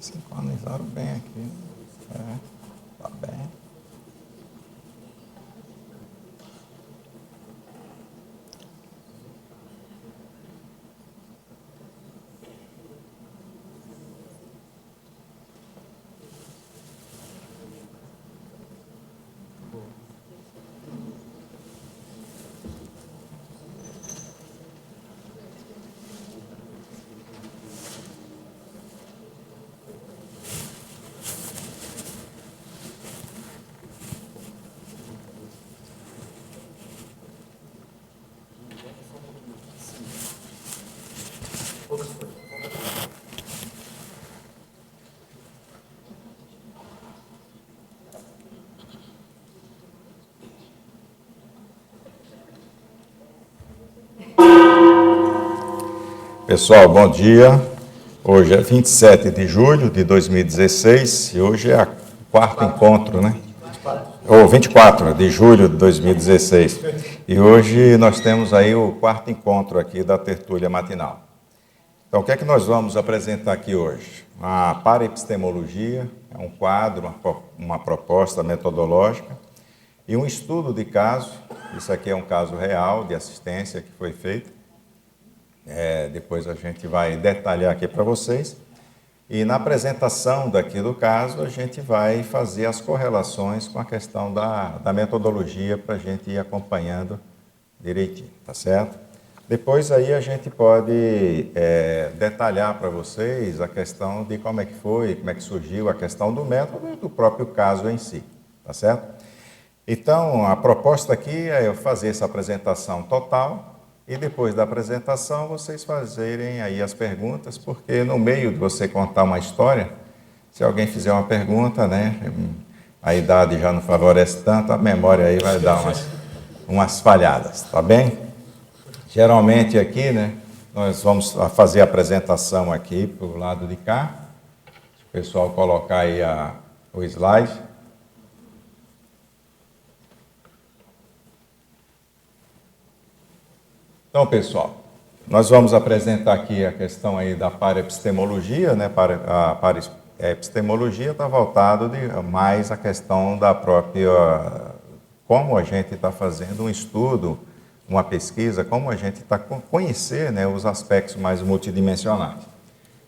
Sincronizaram bem aqui. Tá bem. Pessoal, bom dia. Hoje é 27 de julho de 2016 e hoje é o quarto encontro, né? Ou 24 de julho de 2016. E hoje nós temos aí o quarto encontro aqui da tertúlia matinal. Então, o que é que nós vamos apresentar aqui hoje? A paraepistemologia, é um quadro, uma proposta metodológica e um estudo de caso. Isso aqui é um caso real de assistência que foi feito. Depois a gente vai detalhar aqui para vocês. E na apresentação daqui do caso, a gente vai fazer as correlações com a questão da metodologia para a gente ir acompanhando direitinho, tá certo? Depois aí a gente pode detalhar para vocês a questão de como é que foi, como é que surgiu a questão do método e do próprio caso em si, tá certo? Então, a proposta aqui é eu fazer essa apresentação total e depois da apresentação vocês fazerem aí as perguntas, porque no meio de você contar uma história, se alguém fizer uma pergunta, né, a idade já não favorece tanto, a memória aí vai dar umas falhadas, tá bem? Geralmente aqui, né, nós vamos fazer a apresentação aqui para o lado de cá. Se o pessoal colocar aí o slide. Então, pessoal, nós vamos apresentar aqui a questão aí da paraepistemologia, né? A paraepistemologia está voltado mais à questão da própria, como a gente está fazendo um estudo, uma pesquisa, como a gente está conhecer, né, os aspectos mais multidimensionais.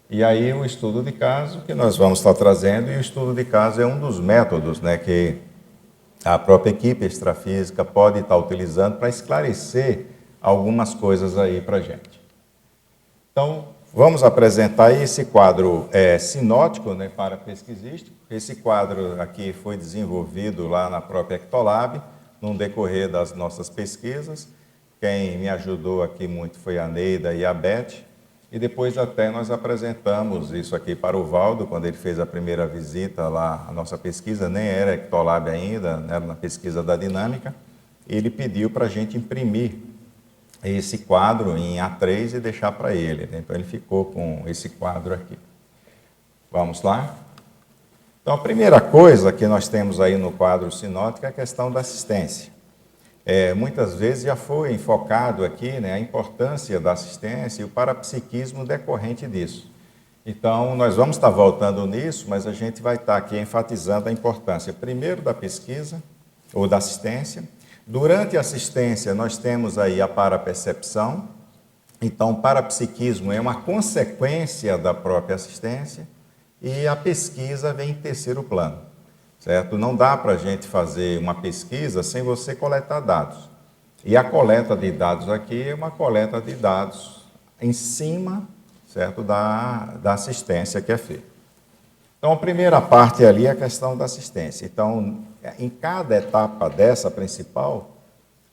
E aí o estudo de caso que nós vamos estar trazendo, e o estudo de caso é um dos métodos, né, que a própria equipe extrafísica pode estar utilizando para esclarecer algumas coisas aí para a gente. Então, vamos apresentar esse quadro sinótico, né, para pesquisístico. Esse quadro aqui foi desenvolvido lá na própria Ectolab, no decorrer das nossas pesquisas. Quem me ajudou aqui muito foi a Neida e a Beth. E depois até nós apresentamos isso aqui para o Valdo, quando ele fez a primeira visita lá, a nossa pesquisa nem era Ectolab ainda, era na pesquisa da dinâmica. Ele pediu para a gente imprimir esse quadro em A3 e deixar para ele, né? Então ele ficou com esse quadro aqui. Vamos lá? Então a primeira coisa que nós temos aí no quadro sinótico é a questão da assistência. Muitas vezes já foi enfocado aqui, né, a importância da assistência e o parapsiquismo decorrente disso. Então nós vamos estar voltando nisso, mas a gente vai estar aqui enfatizando a importância primeiro da pesquisa ou da assistência. Durante a assistência, nós temos aí a parapercepção. Então, o parapsiquismo é uma consequência da própria assistência e a pesquisa vem em terceiro plano, certo? Não dá para a gente fazer uma pesquisa sem você coletar dados. E a coleta de dados aqui é uma coleta de dados em cima, certo, da assistência que é feita. Então, a primeira parte ali é a questão da assistência. Então, em cada etapa dessa principal,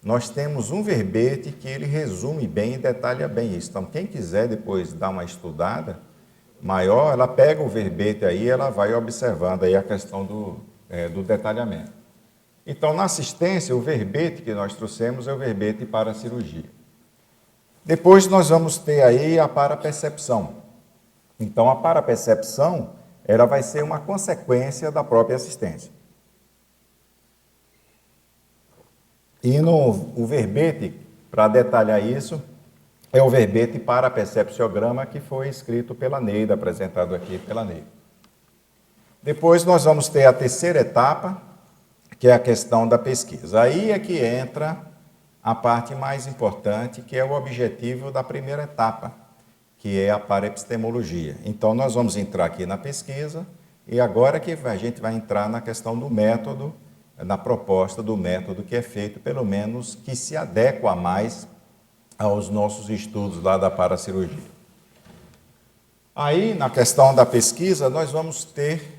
nós temos um verbete que ele resume bem e detalha bem isso. Então, quem quiser depois dar uma estudada maior, ela pega o verbete aí e ela vai observando aí a questão do detalhamento. Então, na assistência, o verbete que nós trouxemos é o verbete para a cirurgia. Depois, nós vamos ter aí a parapercepção. Então, a parapercepção ela vai ser uma consequência da própria assistência. E o verbete, para detalhar isso, é o verbete para percepciograma que foi escrito pela Neida, apresentado aqui pela Neida. Depois nós vamos ter a terceira etapa, que é a questão da pesquisa. Aí é que entra a parte mais importante, que é o objetivo da primeira etapa, que é a paraepistemologia. Então, nós vamos entrar aqui na pesquisa, e agora que a gente vai entrar na questão do método, na proposta do método que é feito, pelo menos que se adequa mais aos nossos estudos lá da paracirurgia. Aí, na questão da pesquisa, nós vamos ter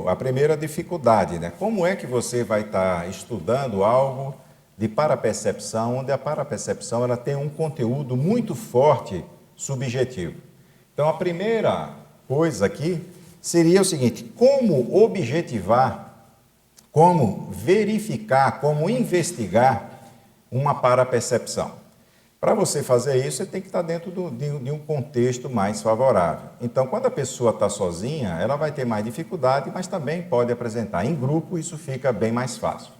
a primeira dificuldade, né? Como é que você vai estar estudando algo de parapercepção, onde a parapercepção ela tem um conteúdo muito forte subjetivo. Então, a primeira coisa aqui seria o seguinte: como objetivar, como verificar, como investigar uma parapercepção. Para você fazer isso, você tem que estar dentro de um contexto mais favorável. Então, quando a pessoa está sozinha, ela vai ter mais dificuldade, mas também pode apresentar em grupo, isso fica bem mais fácil.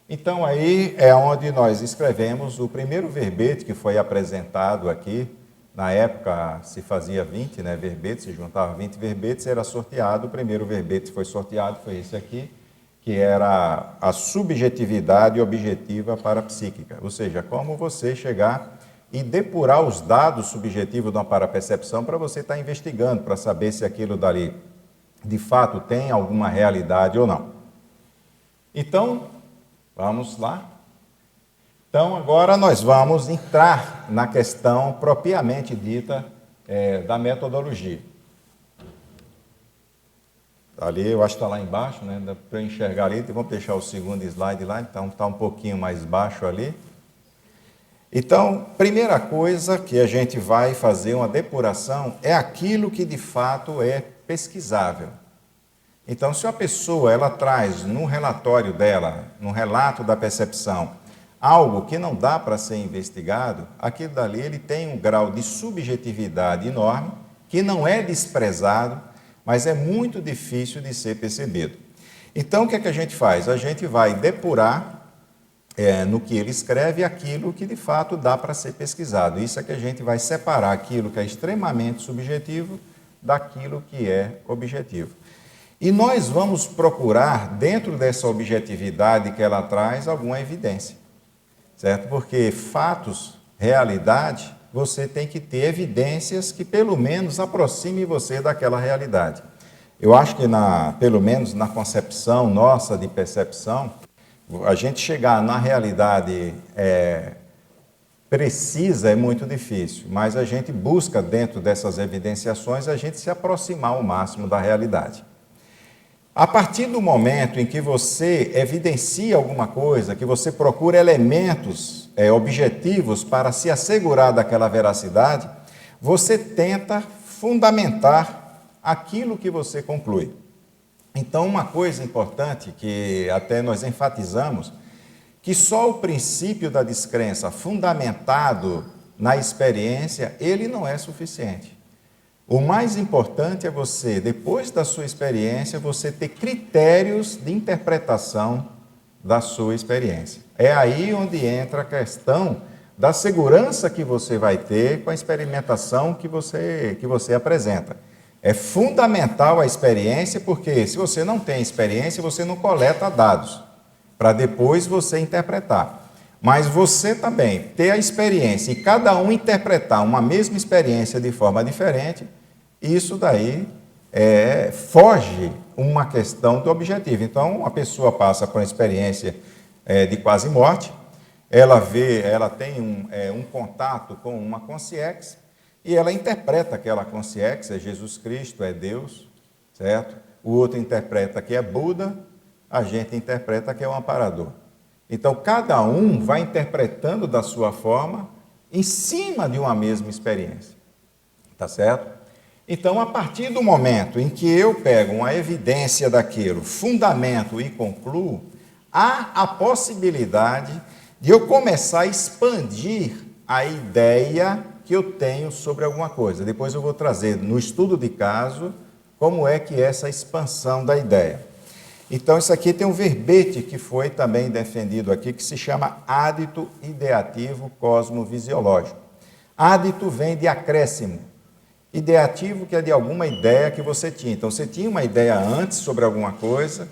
Então, aí é onde nós escrevemos o primeiro verbete que foi apresentado aqui. Na época, se fazia 20 verbetes, se juntava 20 verbetes, era sorteado. O primeiro verbete que foi sorteado foi esse aqui, que era a subjetividade objetiva parapsíquica. Ou seja, como você chegar e depurar os dados subjetivos de uma parapercepção para você estar investigando, para saber se aquilo dali de fato tem alguma realidade ou não. Então, vamos lá. Então, agora nós vamos entrar na questão propriamente dita da metodologia. Ali, eu acho que está lá embaixo, né? Dá para enxergar ali, vamos deixar o segundo slide lá, então está um pouquinho mais baixo ali. Então, primeira coisa que a gente vai fazer uma depuração é aquilo que de fato é pesquisável. Então, se a pessoa ela traz no relatório dela, no relato da percepção, algo que não dá para ser investigado, aquilo dali ele tem um grau de subjetividade enorme, que não é desprezado, mas é muito difícil de ser percebido. Então, o que é que a gente faz? A gente vai depurar no que ele escreve aquilo que de fato dá para ser pesquisado. Isso é que a gente vai separar aquilo que é extremamente subjetivo daquilo que é objetivo. E nós vamos procurar, dentro dessa objetividade que ela traz, alguma evidência, certo? Porque fatos, realidade, você tem que ter evidências que pelo menos aproximem você daquela realidade. Eu acho que, pelo menos na concepção nossa de percepção, a gente chegar na realidade precisa é muito difícil, mas a gente busca, dentro dessas evidenciações, a gente se aproximar ao máximo da realidade. A partir do momento em que você evidencia alguma coisa, que você procura elementos objetivos para se assegurar daquela veracidade, você tenta fundamentar aquilo que você conclui. Então, uma coisa importante que até nós enfatizamos, que só o princípio da descrença fundamentado na experiência, ele não é suficiente. O mais importante é você, depois da sua experiência, você ter critérios de interpretação da sua experiência. É aí onde entra a questão da segurança que você vai ter com a experimentação que você apresenta. É fundamental a experiência, porque se você não tem experiência, você não coleta dados, para depois você interpretar. Mas você também ter a experiência e cada um interpretar uma mesma experiência de forma diferente, isso daí foge uma questão do objetivo. Então, a pessoa passa por uma experiência de quase morte, ela tem um contato com uma consciência, e ela interpreta aquela consciência, é Jesus Cristo, é Deus, certo? O outro interpreta que é Buda, a gente interpreta que é um amparador. Então, cada um vai interpretando da sua forma, em cima de uma mesma experiência, tá certo? Então, a partir do momento em que eu pego uma evidência daquilo, fundamento e concluo, há a possibilidade de eu começar a expandir a ideia que eu tenho sobre alguma coisa. Depois eu vou trazer no estudo de caso como é que é essa expansão da ideia. Então, isso aqui tem um verbete que foi também defendido aqui, que se chama ádito ideativo cosmovisiológico. Ádito vem de acréscimo. Ideativo, que é de alguma ideia que você tinha. Então, você tinha uma ideia antes sobre alguma coisa,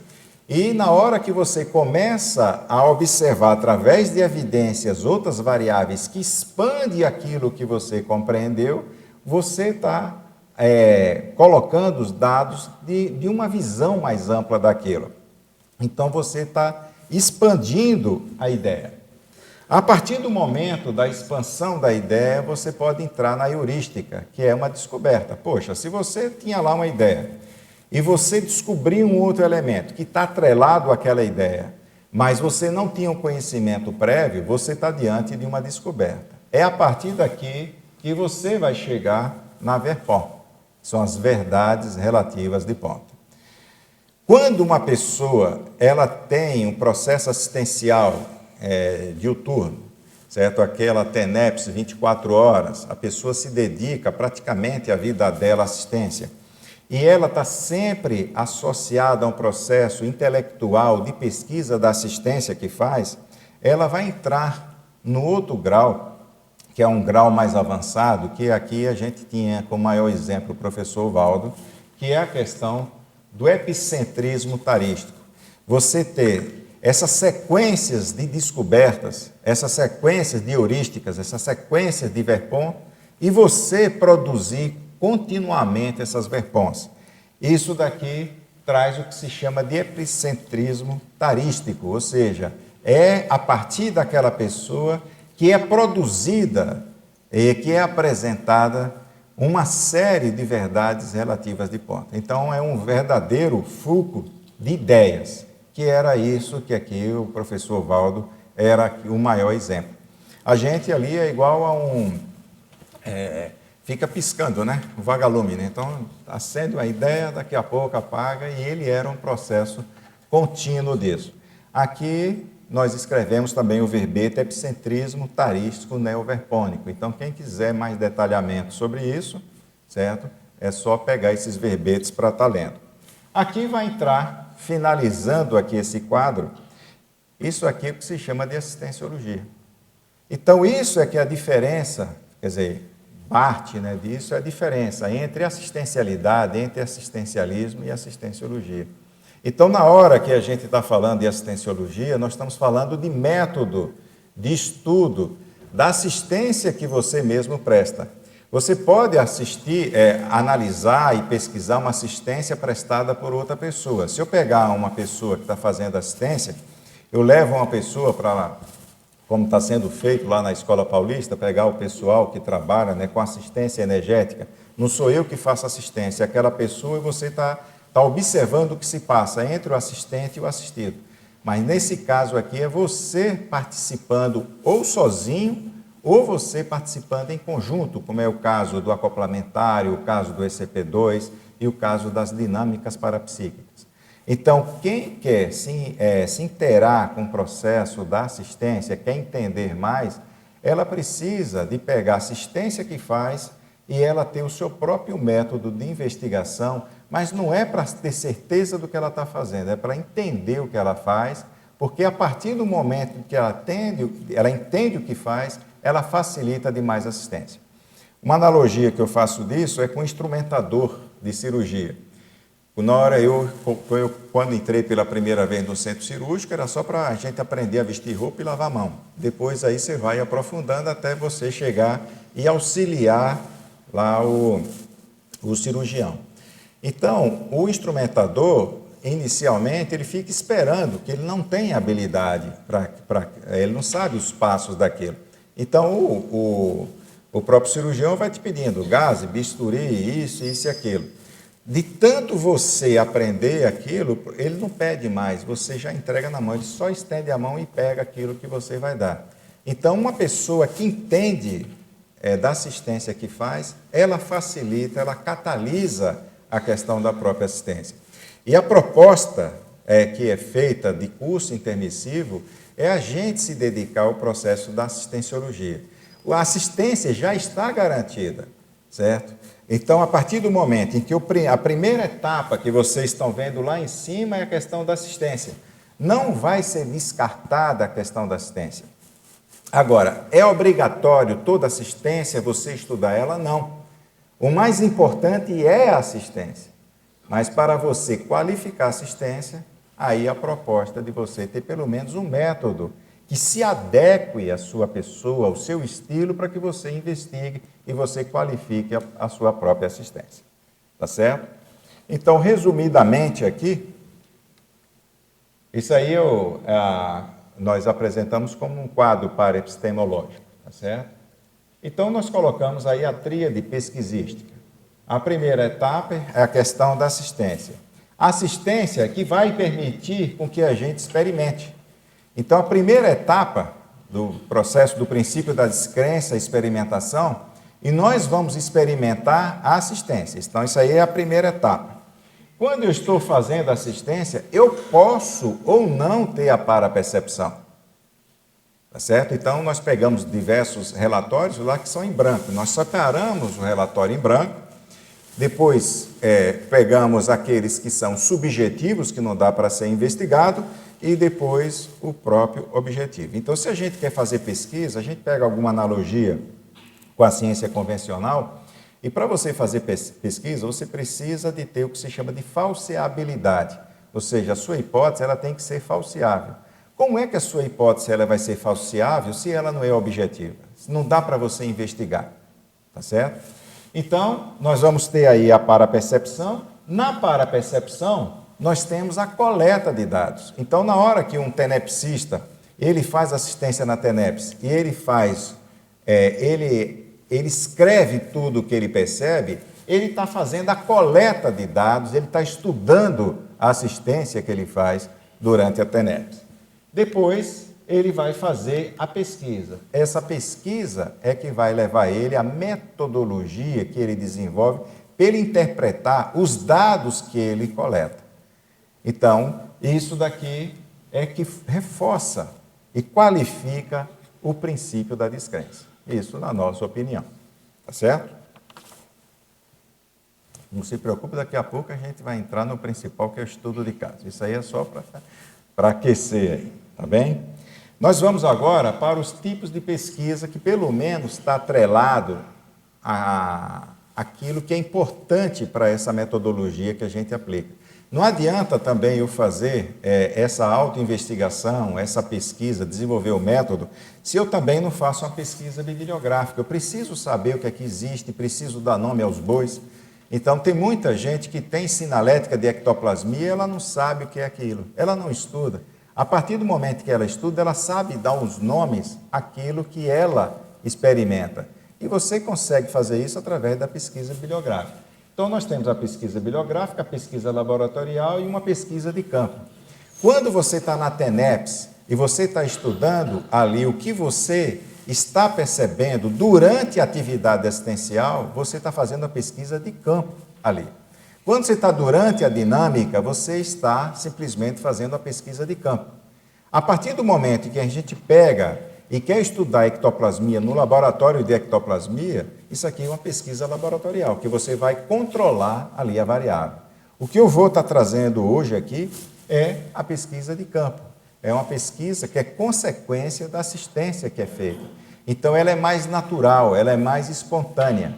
e na hora que você começa a observar, através de evidências, outras variáveis que expandem aquilo que você compreendeu, você está colocando os dados de uma visão mais ampla daquilo. Então, você está expandindo a ideia. A partir do momento da expansão da ideia, você pode entrar na heurística, que é uma descoberta. Poxa, se você tinha lá uma ideia e você descobriu um outro elemento que está atrelado àquela ideia, mas você não tinha um conhecimento prévio, você está diante de uma descoberta. É a partir daqui que você vai chegar na VERPOM. São as verdades relativas de ponto. Quando uma pessoa ela tem um processo assistencial diuturno, certo? Aquela TENEPS 24 horas, a pessoa se dedica praticamente a vida dela à assistência. E ela está sempre associada a um processo intelectual de pesquisa da assistência que faz, ela vai entrar no outro grau, que é um grau mais avançado, que aqui a gente tinha como maior exemplo o professor Valdo, que é a questão do epicentrismo tarístico. Você ter essas sequências de descobertas, essas sequências de heurísticas, essas sequências de VERPOM, e você produzir continuamente essas VERPOMs. Isso daqui traz o que se chama de epicentrismo tarístico, ou seja, é a partir daquela pessoa que é produzida e que é apresentada uma série de verdades relativas de ponto. Então, é um verdadeiro fulcro de ideias, que era isso que aqui o professor Valdo era o maior exemplo. A gente ali é igual a fica piscando, né? O vagalume, né? Então, acende uma ideia, daqui a pouco apaga, e ele era um processo contínuo disso. Aqui, nós escrevemos também o verbete epicentrismo tarístico neoverpônico. Então, quem quiser mais detalhamento sobre isso, certo? É só pegar esses verbetes para estar lendo. Aqui vai entrar, finalizando aqui esse quadro, isso aqui é o que se chama de assistenciologia. Então, isso é que é a diferença, quer dizer, parte, né, disso é a diferença entre assistencialidade, entre assistencialismo e assistenciologia. Então, na hora que a gente está falando de assistenciologia, nós estamos falando de método, de estudo, da assistência que você mesmo presta. Você pode analisar e pesquisar uma assistência prestada por outra pessoa. Se eu pegar uma pessoa que está fazendo assistência, eu levo uma pessoa para lá, como está sendo feito lá na Escola Paulista, pegar o pessoal que trabalha, né, com assistência energética. Não sou eu que faço assistência, é aquela pessoa, e você está observando o que se passa entre o assistente e o assistido. Mas nesse caso aqui é você participando ou sozinho, ou você participando em conjunto, como é o caso do acoplamentário, o caso do ECP2 e o caso das dinâmicas parapsíquicas. Então, quem quer se inteirar com o processo da assistência, quer entender mais, ela precisa de pegar a assistência que faz e ela ter o seu próprio método de investigação, mas não é para ter certeza do que ela está fazendo, é para entender o que ela faz, porque a partir do momento que ela entende o que faz, ela facilita demais a assistência. Uma analogia que eu faço disso é com o instrumentador de cirurgia. Na hora quando entrei pela primeira vez no centro cirúrgico, era só para a gente aprender a vestir roupa e lavar a mão. Depois aí você vai aprofundando até você chegar e auxiliar lá o cirurgião. Então, o instrumentador, inicialmente, ele fica esperando, que ele não tem habilidade, ele não sabe os passos daquilo. Então, o próprio cirurgião vai te pedindo gás, bisturi, isso e aquilo. De tanto você aprender aquilo, ele não pede mais, você já entrega na mão, ele só estende a mão e pega aquilo que você vai dar. Então, uma pessoa que entende da assistência que faz, ela facilita, ela catalisa a questão da própria assistência. E a proposta que é feita de curso intermissivo é a gente se dedicar ao processo da assistenciologia. A assistência já está garantida, certo? Então, a partir do momento em que a primeira etapa que vocês estão vendo lá em cima é a questão da assistência, não vai ser descartada a questão da assistência. Agora, é obrigatório toda assistência você estudar ela? Não. O mais importante é a assistência. Mas para você qualificar a assistência, aí a proposta de você ter pelo menos um método que se adeque à sua pessoa, ao seu estilo, para que você investigue e você qualifique a sua própria assistência. Tá certo? Então, resumidamente aqui, isso aí nós apresentamos como um quadro paraepistemológico, tá certo? Então, nós colocamos aí a tríade pesquisística. A primeira etapa é a questão da assistência. A assistência é que vai permitir com que a gente experimente. Então, a primeira etapa do processo do princípio da descrença e experimentação, e nós vamos experimentar a assistência. Então, isso aí é a primeira etapa. Quando eu estou fazendo assistência, eu posso ou não ter a parapercepção. Tá certo? Então, nós pegamos diversos relatórios lá que são em branco. Nós separamos o relatório em branco. Depois, pegamos aqueles que são subjetivos, que não dá para ser investigado, e depois o próprio objetivo. Então, se a gente quer fazer pesquisa, a gente pega alguma analogia com a ciência convencional, e para você fazer pesquisa, você precisa de ter o que se chama de falseabilidade, ou seja, a sua hipótese ela tem que ser falseável. Como é que a sua hipótese ela vai ser falseável se ela não é objetiva? Não dá para você investigar, tá certo? Então, nós vamos ter aí a parapercepção. Na parapercepção, nós temos a coleta de dados. Então, na hora que um tenepsista, ele faz assistência na TENEPS e ele escreve tudo o que ele percebe, ele está fazendo a coleta de dados, ele está estudando a assistência que ele faz durante a TENEPS. Depois, ele vai fazer a pesquisa. Essa pesquisa é que vai levar ele à metodologia que ele desenvolve para ele interpretar os dados que ele coleta. Então, isso daqui é que reforça e qualifica o princípio da descrença. Isso na nossa opinião. Tá certo? Não se preocupe, daqui a pouco a gente vai entrar no principal, que é o estudo de caso. Isso aí é só para aquecer aí, tá bem? Nós vamos agora para os tipos de pesquisa que pelo menos está atrelado àquilo que é importante para essa metodologia que a gente aplica. Não adianta também eu fazer essa autoinvestigação, essa pesquisa, desenvolver o método, se eu também não faço uma pesquisa bibliográfica. Eu preciso saber o que é que existe, preciso dar nome aos bois. Então, tem muita gente que tem sinalética de ectoplasmia, ela não sabe o que é aquilo, ela não estuda. A partir do momento que ela estuda, ela sabe dar os nomes àquilo que ela experimenta. E você consegue fazer isso através da pesquisa bibliográfica. Então, nós temos a pesquisa bibliográfica, a pesquisa laboratorial e uma pesquisa de campo. Quando você está na TENEPS e você está estudando ali o que você está percebendo durante a atividade assistencial, você está fazendo a pesquisa de campo ali. Quando você está durante a dinâmica, você está simplesmente fazendo a pesquisa de campo. A partir do momento que a gente pega e quer estudar ectoplasmia no laboratório de ectoplasmia, isso aqui é uma pesquisa laboratorial, que você vai controlar ali a variável. O que eu vou estar trazendo hoje aqui é a pesquisa de campo. É uma pesquisa que é consequência da assistência que é feita. Então, ela é mais natural, ela é mais espontânea.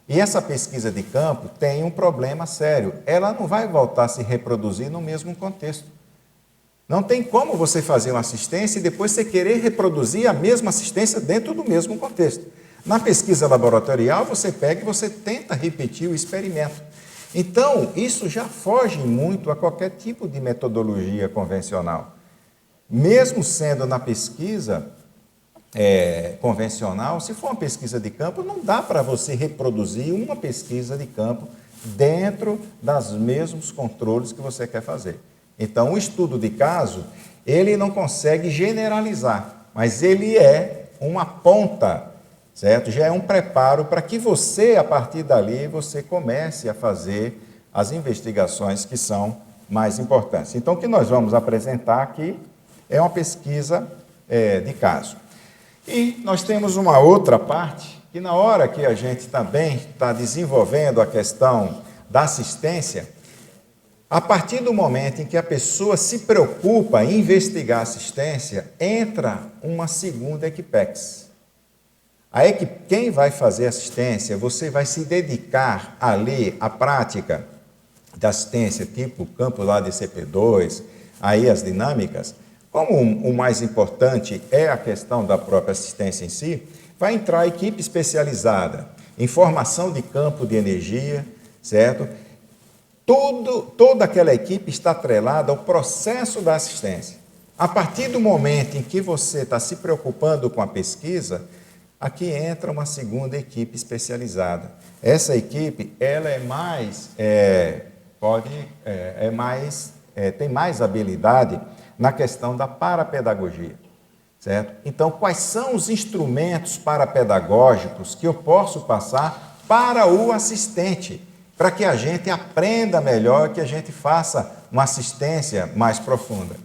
E essa pesquisa de campo tem um problema sério. Ela não vai voltar a se reproduzir no mesmo contexto. Não tem como você fazer uma assistência e depois você querer reproduzir a mesma assistência dentro do mesmo contexto. Na pesquisa laboratorial, você pega e você tenta repetir o experimento. Então, isso já foge muito a qualquer tipo de metodologia convencional. Mesmo sendo na pesquisa convencional, se for uma pesquisa de campo, não dá para você reproduzir uma pesquisa de campo dentro dos mesmos controles que você quer fazer. Então, o estudo de caso, ele não consegue generalizar, mas ele é uma ponta, certo? Já é um preparo para que você, a partir dali, você comece a fazer as investigações que são mais importantes. Então, o que nós vamos apresentar aqui é uma pesquisa de caso. E nós temos uma outra parte, que na hora que a gente também está desenvolvendo a questão da assistência, a partir do momento em que a pessoa se preocupa em investigar a assistência, entra uma segunda equipex. Quem vai fazer assistência, você vai se dedicar ali à prática da assistência, tipo campo lá de CP2, aí as dinâmicas, como o mais importante é a questão da própria assistência em si, vai entrar a equipe especializada em formação de campo de energia, certo? Toda aquela equipe está atrelada ao processo da assistência. A partir do momento em que você está se preocupando com a pesquisa, aqui entra uma segunda equipe especializada. Essa equipe, ela tem mais habilidade na questão da parapedagogia, certo? Então, quais são os instrumentos parapedagógicos que eu posso passar para o assistente, para que a gente aprenda melhor, que a gente faça uma assistência mais profunda?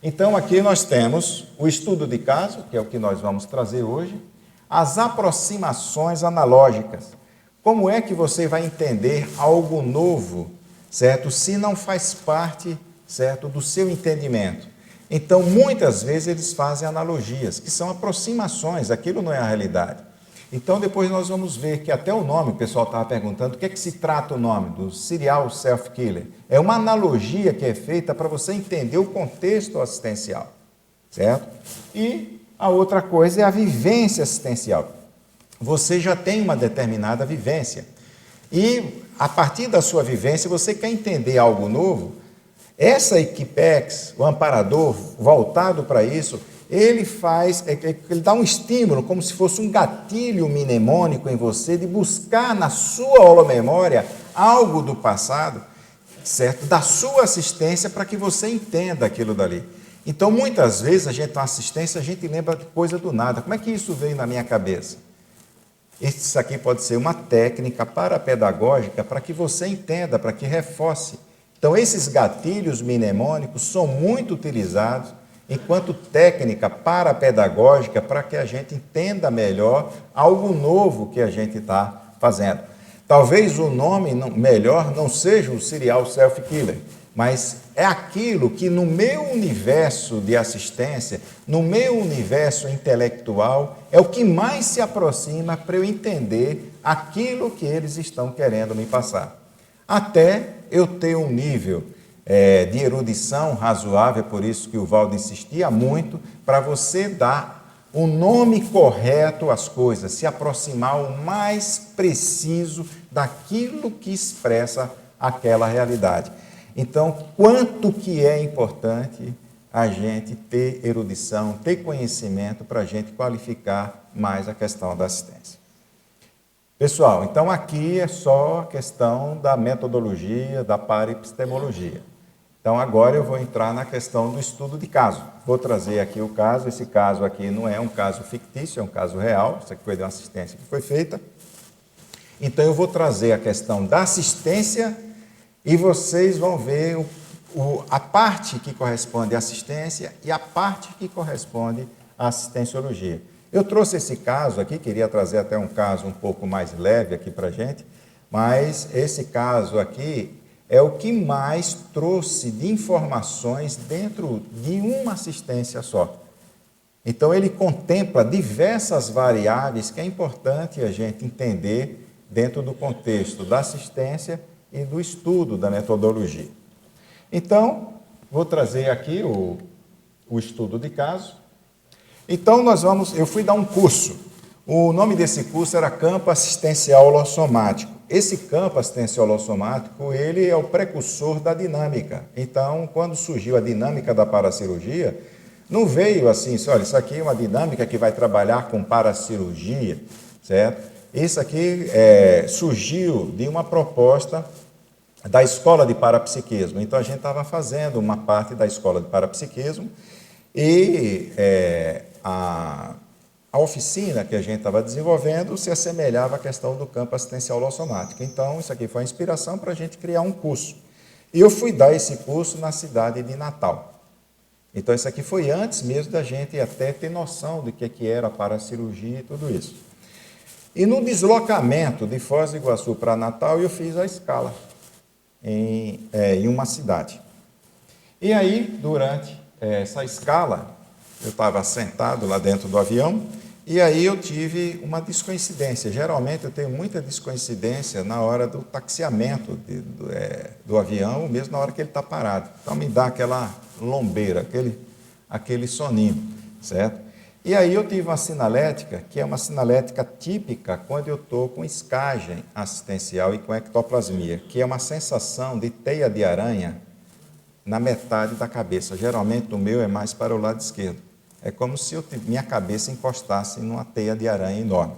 Então, aqui nós temos o estudo de caso, que é o que nós vamos trazer hoje, as aproximações analógicas. Como é que você vai entender algo novo, certo? Se não faz parte, certo, do seu entendimento. Então, muitas vezes eles fazem analogias, que são aproximações, aquilo não é a realidade. Então, depois nós vamos ver que até o nome, o pessoal estava perguntando, o que é que se trata o nome do Serial Self-Killer? É uma analogia que é feita para você entender o contexto assistencial, certo? E a outra coisa é a vivência assistencial. Você já tem uma determinada vivência e, a partir da sua vivência, você quer entender algo novo. Essa Equipex, o amparador voltado para isso, ele dá um estímulo, como se fosse um gatilho mnemônico em você, de buscar na sua holomemória algo do passado, certo? Da sua assistência, para que você entenda aquilo dali. Então, muitas vezes, a gente na assistência, a gente lembra de coisa do nada. Como é que isso veio na minha cabeça? Isso aqui pode ser uma técnica parapedagógica para que você entenda, para que reforce. Então, esses gatilhos mnemônicos são muito utilizados enquanto técnica parapedagógica para que a gente entenda melhor algo novo que a gente está fazendo. Talvez o nome melhor não seja o Serial Self-Killer, mas é aquilo que no meu universo de assistência, no meu universo intelectual, é o que mais se aproxima para eu entender aquilo que eles estão querendo me passar. Até eu ter um nível de erudição razoável, por isso que o Valdo insistia muito, para você dar o nome correto às coisas, se aproximar o mais preciso daquilo que expressa aquela realidade. Então, quanto que é importante a gente ter erudição, ter conhecimento para a gente qualificar mais a questão da assistência. Pessoal, então aqui é só a questão da metodologia, da paraepistemologia. Então, agora eu vou entrar na questão do estudo de caso. Vou trazer aqui o caso. Esse caso aqui não é um caso fictício, é um caso real. Isso aqui foi de uma assistência que foi feita. Então, eu vou trazer a questão da assistência e vocês vão ver a parte que corresponde à assistência e a parte que corresponde à assistenciologia. Eu trouxe esse caso aqui, queria trazer até um caso um pouco mais leve aqui para a gente, mas esse caso aqui é o que mais trouxe de informações dentro de uma assistência só. Então, ele contempla diversas variáveis que é importante a gente entender dentro do contexto da assistência e do estudo da metodologia. Então, vou trazer aqui o estudo de caso. Então, eu fui dar um curso. O nome desse curso era Campo Assistencial Holossomático. Esse campo assistencial holossomático, ele é o precursor da dinâmica. Então, quando surgiu a dinâmica da paracirurgia, não veio assim, olha, isso aqui é uma dinâmica que vai trabalhar com paracirurgia, certo? Isso aqui surgiu de uma proposta da Escola de Parapsiquismo. Então, a gente estava fazendo uma parte da Escola de Parapsiquismo e a oficina que a gente estava desenvolvendo se assemelhava à questão do campo assistencial holossomático. Então, isso aqui foi a inspiração para a gente criar um curso. E eu fui dar esse curso na cidade de Natal. Então, isso aqui foi antes mesmo da gente até ter noção do que era a paracirurgia e tudo isso. E no deslocamento de Foz do Iguaçu para Natal, eu fiz a escala em uma cidade. E aí, durante essa escala, eu estava sentado lá dentro do avião E aí eu tive uma descoincidência. Geralmente eu tenho muita descoincidência na hora do taxiamento do avião, ou mesmo na hora que ele está parado. Então me dá aquela lombeira, aquele soninho, certo? E aí eu tive uma sinalética, que é uma sinalética típica quando eu estou com escagem assistencial e com ectoplasmia, que é uma sensação de teia de aranha na metade da cabeça. Geralmente o meu é mais para o lado esquerdo. É como se minha cabeça encostasse numa teia de aranha enorme.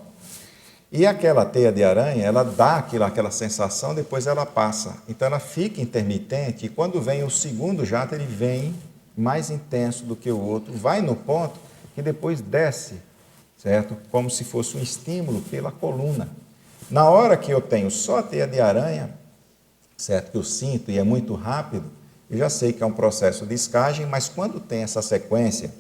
E aquela teia de aranha, ela dá aquela sensação, depois ela passa. Então ela fica intermitente e quando vem o segundo jato, ele vem mais intenso do que o outro, vai no ponto que depois desce, certo? Como se fosse um estímulo pela coluna. Na hora que eu tenho só a teia de aranha, certo? Que eu sinto e é muito rápido, eu já sei que é um processo de escagem, mas quando tem essa sequência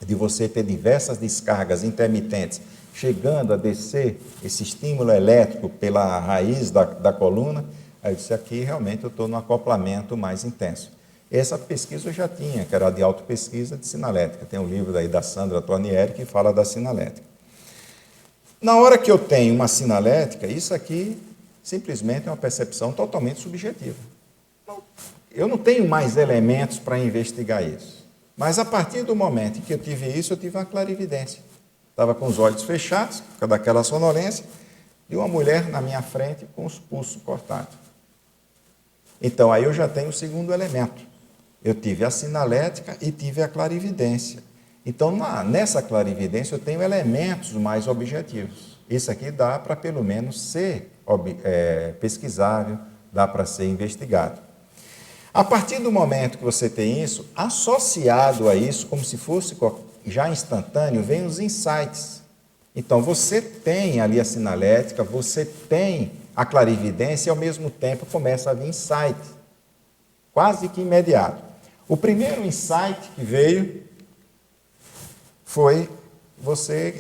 de você ter diversas descargas intermitentes, chegando a descer esse estímulo elétrico pela raiz da coluna, aí eu disse, aqui realmente eu estou no acoplamento mais intenso. Essa pesquisa eu já tinha, que era de autopesquisa de sinalética. Tem um livro daí da Sandra Tornieri que fala da sinalética. Na hora que eu tenho uma sinalética, isso aqui simplesmente é uma percepção totalmente subjetiva. Eu não tenho mais elementos para investigar isso. Mas a partir do momento em que eu tive isso, eu tive uma clarividência. Estava com os olhos fechados, por causa daquela sonolência, e uma mulher na minha frente com os pulsos cortados. Então, aí eu já tenho o segundo elemento. Eu tive a sinalética e tive a clarividência. Então, nessa clarividência, eu tenho elementos mais objetivos. Isso aqui dá para, pelo menos, ser pesquisável, dá para ser investigado. A partir do momento que você tem isso, associado a isso, como se fosse já instantâneo, vem os insights. Então, você tem ali a sinalética, você tem a clarividência e, ao mesmo tempo, começa a vir insight, quase que imediato. O primeiro insight que veio foi você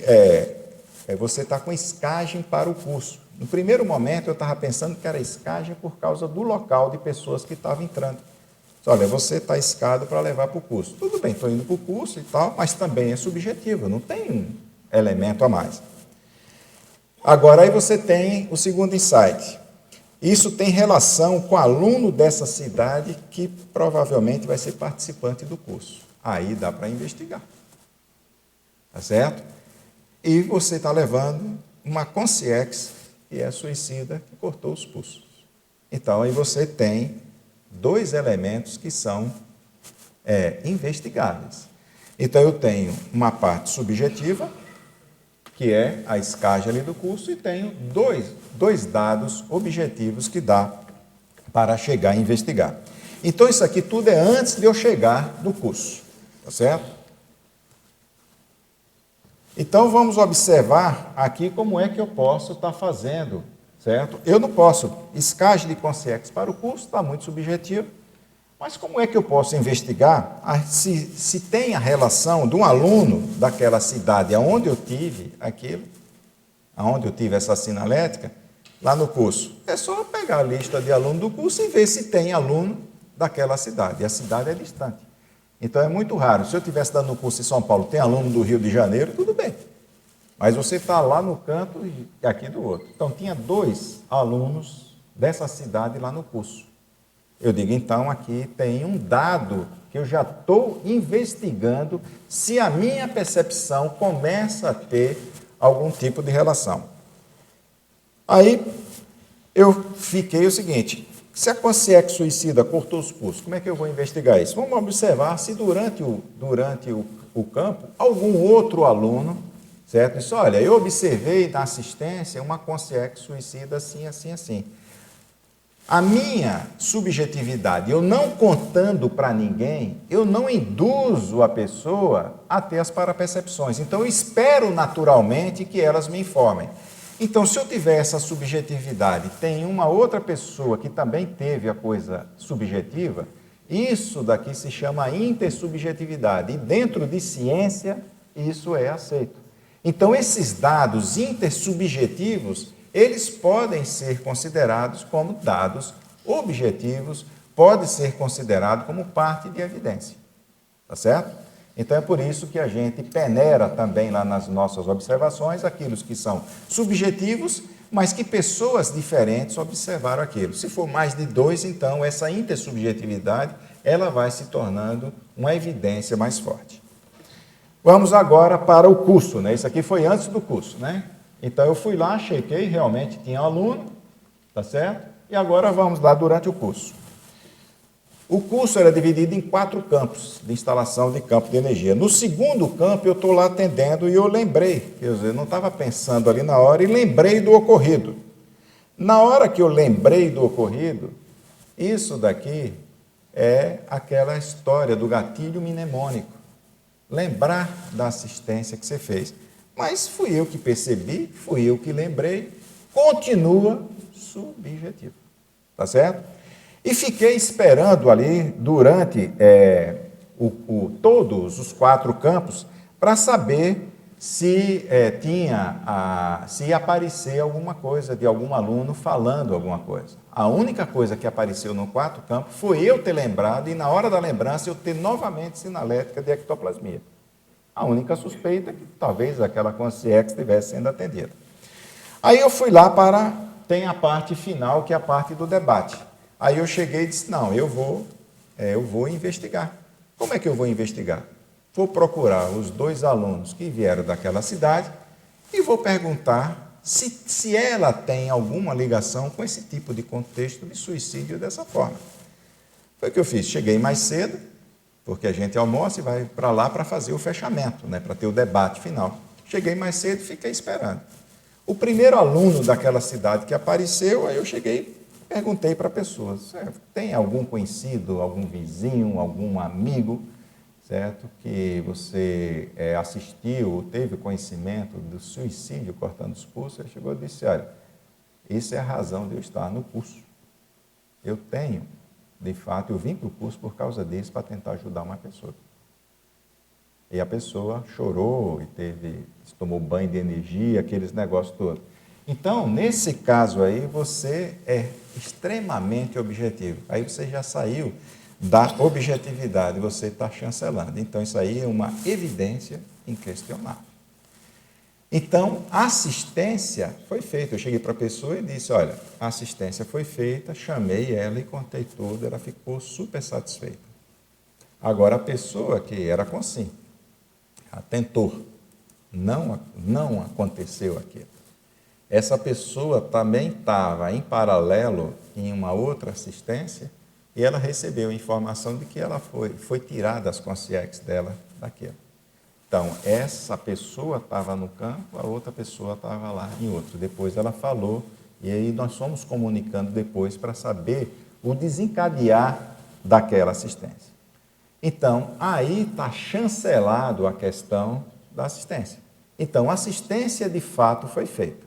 está com escagem para o curso. No primeiro momento, eu estava pensando que era escagem por causa do local de pessoas que estavam entrando. Olha, você está escado para levar para o curso. Tudo bem, estou indo para o curso e tal, mas também é subjetivo, não tem um elemento a mais. Agora, aí você tem o segundo insight. Isso tem relação com o aluno dessa cidade que provavelmente vai ser participante do curso. Aí dá para investigar. Tá certo? E você está levando uma consciência que é suicida, que cortou os pulsos. Então, aí você tem dois elementos que são investigáveis. Então, eu tenho uma parte subjetiva, que é a escagem ali do curso, e tenho dois dados objetivos que dá para chegar a investigar. Então, isso aqui tudo é antes de eu chegar no curso, tá certo? Então, vamos observar aqui como é que eu posso estar fazendo, certo? Eu não posso, escagem de consciência para o curso está muito subjetivo, mas como é que eu posso investigar se tem a relação de um aluno daquela cidade aonde eu tive aquilo, aonde eu tive essa sinalética, lá no curso? É só pegar a lista de alunos do curso e ver se tem aluno daquela cidade, e a cidade é distante. Então, é muito raro. Se eu estivesse dando um curso em São Paulo, tem aluno do Rio de Janeiro, tudo bem. Mas você está lá no canto e aqui do outro. Então, tinha 2 alunos dessa cidade lá no curso. Eu digo, então, aqui tem um dado que eu já estou investigando se a minha percepção começa a ter algum tipo de relação. Aí, eu fiquei o seguinte, se a consciência suicida cortou os pulsos, como é que eu vou investigar isso? Vamos observar se durante o campo, algum outro aluno, certo? Disse, olha, eu observei na assistência uma consciência suicida assim, assim, assim. A minha subjetividade, eu não contando para ninguém, eu não induzo a pessoa a ter as parapercepções. Então, eu espero naturalmente que elas me informem. Então, se eu tiver essa subjetividade, tem uma outra pessoa que também teve a coisa subjetiva, isso daqui se chama intersubjetividade. E dentro de ciência, isso é aceito. Então, esses dados intersubjetivos, eles podem ser considerados como dados objetivos, pode ser considerado como parte de evidência. Tá certo? Então é por isso que a gente peneira também lá nas nossas observações aquilo que são subjetivos, mas que pessoas diferentes observaram aquilo. Se for mais de dois, então essa intersubjetividade ela vai se tornando uma evidência mais forte. Vamos agora para o curso, né? Isso aqui foi antes do curso, né? Então eu fui lá, chequei, realmente tinha aluno, tá certo? E agora vamos lá durante o curso. O curso era dividido em 4 campos de instalação de campo de energia. No segundo campo eu estou lá atendendo e eu lembrei, quer dizer, eu não estava pensando ali na hora e lembrei do ocorrido. Na hora que eu lembrei do ocorrido, isso daqui é aquela história do gatilho mnemônico. Lembrar da assistência que você fez. Mas fui eu que percebi, fui eu que lembrei, continua subjetivo. Tá certo? E fiquei esperando ali durante todos os 4 campos para saber se se ia aparecer alguma coisa de algum aluno falando alguma coisa. A única coisa que apareceu no 4 campos foi eu ter lembrado e na hora da lembrança eu ter novamente sinalética de ectoplasmia. A única suspeita é que talvez aquela consciência estivesse sendo atendida. Aí eu fui lá tem a parte final, que é a parte do debate. Aí eu cheguei e disse, não, eu vou investigar. Como é que eu vou investigar? Vou procurar os 2 alunos que vieram daquela cidade e vou perguntar se ela tem alguma ligação com esse tipo de contexto de suicídio dessa forma. Foi o que eu fiz. Cheguei mais cedo, porque a gente almoça e vai para lá para fazer o fechamento, né, para ter o debate final. Cheguei mais cedo e fiquei esperando. O primeiro aluno daquela cidade que apareceu, aí eu cheguei e perguntei para pessoas, tem algum conhecido, algum vizinho, algum amigo, certo, que você assistiu, teve conhecimento do suicídio cortando os pulsos? Ele chegou e disse, olha, isso é a razão de eu estar no curso. Eu tenho, de fato, eu vim para o curso por causa disso, para tentar ajudar uma pessoa. E a pessoa chorou e tomou banho de energia, aqueles negócios todos. Então, nesse caso aí, você é extremamente objetivo. Aí você já saiu da objetividade, você está chancelando. Então, isso aí é uma evidência inquestionável. Então, a assistência foi feita. Eu cheguei para a pessoa e disse, olha, a assistência foi feita, chamei ela e contei tudo, ela ficou super satisfeita. Agora, a pessoa que era consciente, tentou, não aconteceu aquilo. Essa pessoa também estava em paralelo em uma outra assistência e ela recebeu a informação de que ela foi tirada as consciências dela daquilo. Então, essa pessoa estava no campo, a outra pessoa estava lá em outro. Depois ela falou e aí nós fomos comunicando depois para saber o desencadear daquela assistência. Então, aí está chancelado a questão da assistência. Então, a assistência de fato foi feita.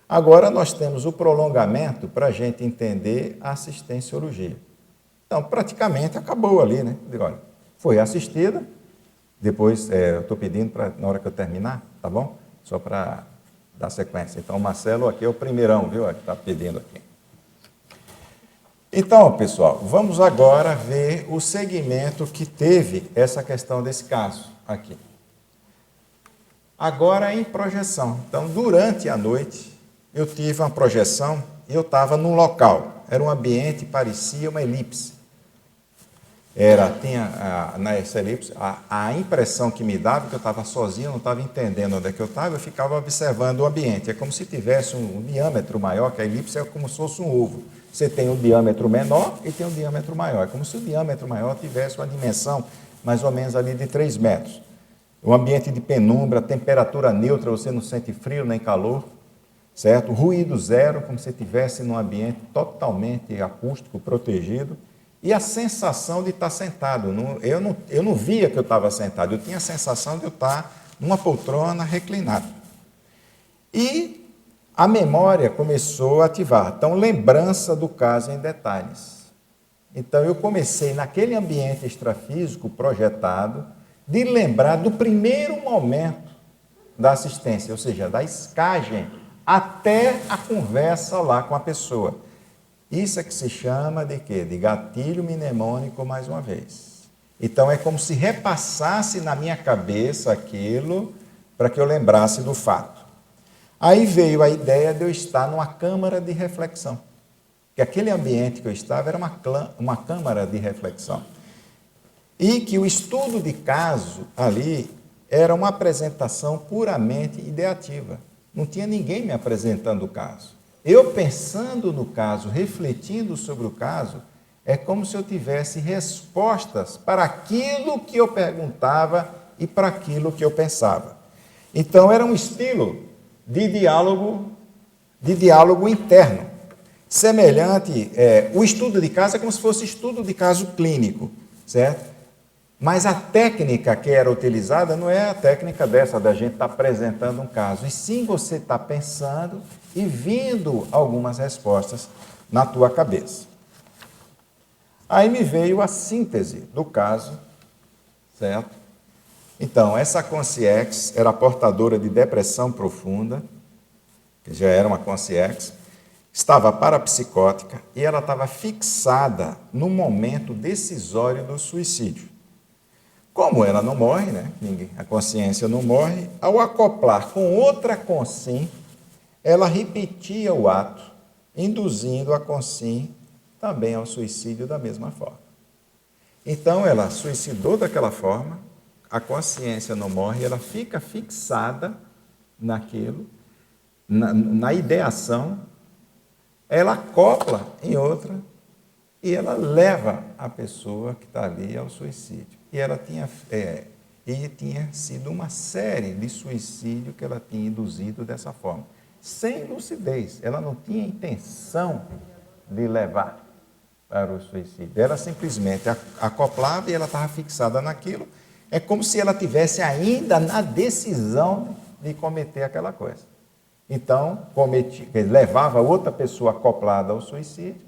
Agora nós temos o prolongamento para a gente entender a assistenciologia. Então, praticamente acabou ali, né? Olha, foi assistida, depois eu estou pedindo na hora que eu terminar, tá bom? Só para dar sequência. Então, o Marcelo aqui é o primeirão, viu? Que está pedindo aqui. Então, pessoal, vamos agora ver o segmento que teve essa questão desse caso aqui. Agora em projeção. Então, durante a noite, eu tive uma projeção e eu estava num local. Era um ambiente, parecia uma elipse. Nessa elipse, a impressão que me dava, que eu estava sozinho, não estava entendendo onde é que eu estava, eu ficava observando o ambiente. É como se tivesse um diâmetro maior, que a elipse é como se fosse um ovo. Você tem um diâmetro menor e tem um diâmetro maior. É como se o diâmetro maior tivesse uma dimensão mais ou menos ali de 3 metros. Um ambiente de penumbra, temperatura neutra, você não sente frio nem calor, certo? Ruído zero, como se estivesse num ambiente totalmente acústico, protegido. E a sensação de estar sentado. Eu não via que eu estava sentado, eu tinha a sensação de eu estar numa poltrona reclinada. E a memória começou a ativar. Então, lembrança do caso em detalhes. Então, eu comecei naquele ambiente extrafísico projetado de lembrar do primeiro momento da assistência, ou seja, da escagem até a conversa lá com a pessoa. Isso é que se chama de quê? De gatilho mnemônico, mais uma vez. Então é como se repassasse na minha cabeça aquilo para que eu lembrasse do fato. Aí veio a ideia de eu estar numa câmara de reflexão. Que aquele ambiente que eu estava era uma câmara de reflexão. E que o estudo de caso ali era uma apresentação puramente ideativa. Não tinha ninguém me apresentando o caso. Eu pensando no caso, refletindo sobre o caso, é como se eu tivesse respostas para aquilo que eu perguntava e para aquilo que eu pensava. Então era um estilo de diálogo interno. Semelhante, o estudo de caso é como se fosse estudo de caso clínico, certo? Mas a técnica que era utilizada não é a técnica dessa, da gente estar apresentando um caso, e sim você está pensando e vindo algumas respostas na tua cabeça. Aí me veio a síntese do caso, certo? Então, essa consciex era portadora de depressão profunda, que já era uma consciex, estava parapsicótica e ela estava fixada no momento decisório do suicídio. Como ela não morre, né? A consciência não morre, ao acoplar com outra consim, ela repetia o ato, induzindo a consim também ao suicídio da mesma forma. Então, ela suicidou daquela forma, a consciência não morre, ela fica fixada naquilo, na ideação, ela acopla em outra e ela leva a pessoa que está ali ao suicídio. E ela tinha sido uma série de suicídio que ela tinha induzido dessa forma, sem lucidez. Ela não tinha intenção de levar para o suicídio. Ela simplesmente acoplava e ela estava fixada naquilo. É como se ela tivesse ainda na decisão de cometer aquela coisa. Então, levava outra pessoa acoplada ao suicídio,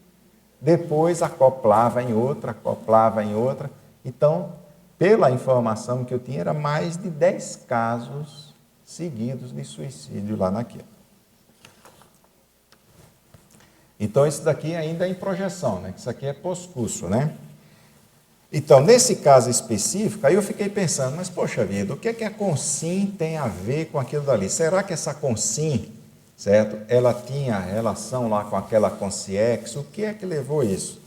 depois acoplava em outra. Então, pela informação que eu tinha, era mais de 10 casos seguidos de suicídio lá naquilo. Então, isso daqui ainda é em projeção, né? Isso aqui é pós-curso, né? Então, nesse caso específico, aí eu fiquei pensando, mas, poxa vida, o que é que a consim tem a ver com aquilo dali? Será que essa consim, certo, ela tinha relação lá com aquela consciex? O que é que levou isso?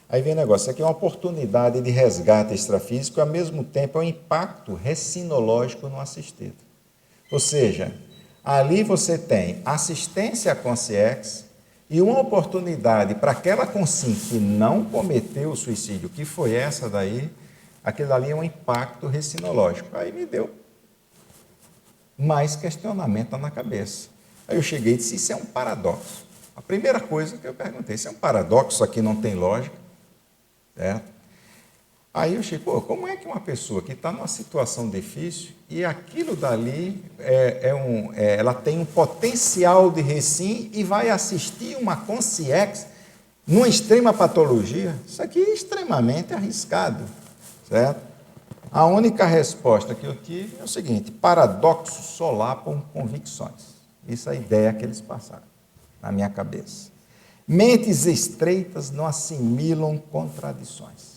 Aí vem o negócio, isso aqui é uma oportunidade de resgate extrafísico e, ao mesmo tempo, é um impacto recinológico no assistido. Ou seja, ali você tem assistência à consciex e uma oportunidade para aquela consim que não cometeu o suicídio, que foi essa daí, aquilo ali é um impacto recinológico. Aí me deu mais questionamento na cabeça. Aí eu cheguei e disse, isso é um paradoxo. A primeira coisa que eu perguntei, isso é um paradoxo, isso aqui não tem lógica, certo? Aí eu cheguei, como é que uma pessoa que está numa situação difícil e aquilo dali ela tem um potencial de recim e vai assistir uma consciex numa extrema patologia? Isso aqui é extremamente arriscado, certo? A única resposta que eu tive é o seguinte, paradoxos solapam convicções. Isso é a ideia que eles passaram na minha cabeça. Mentes estreitas não assimilam contradições.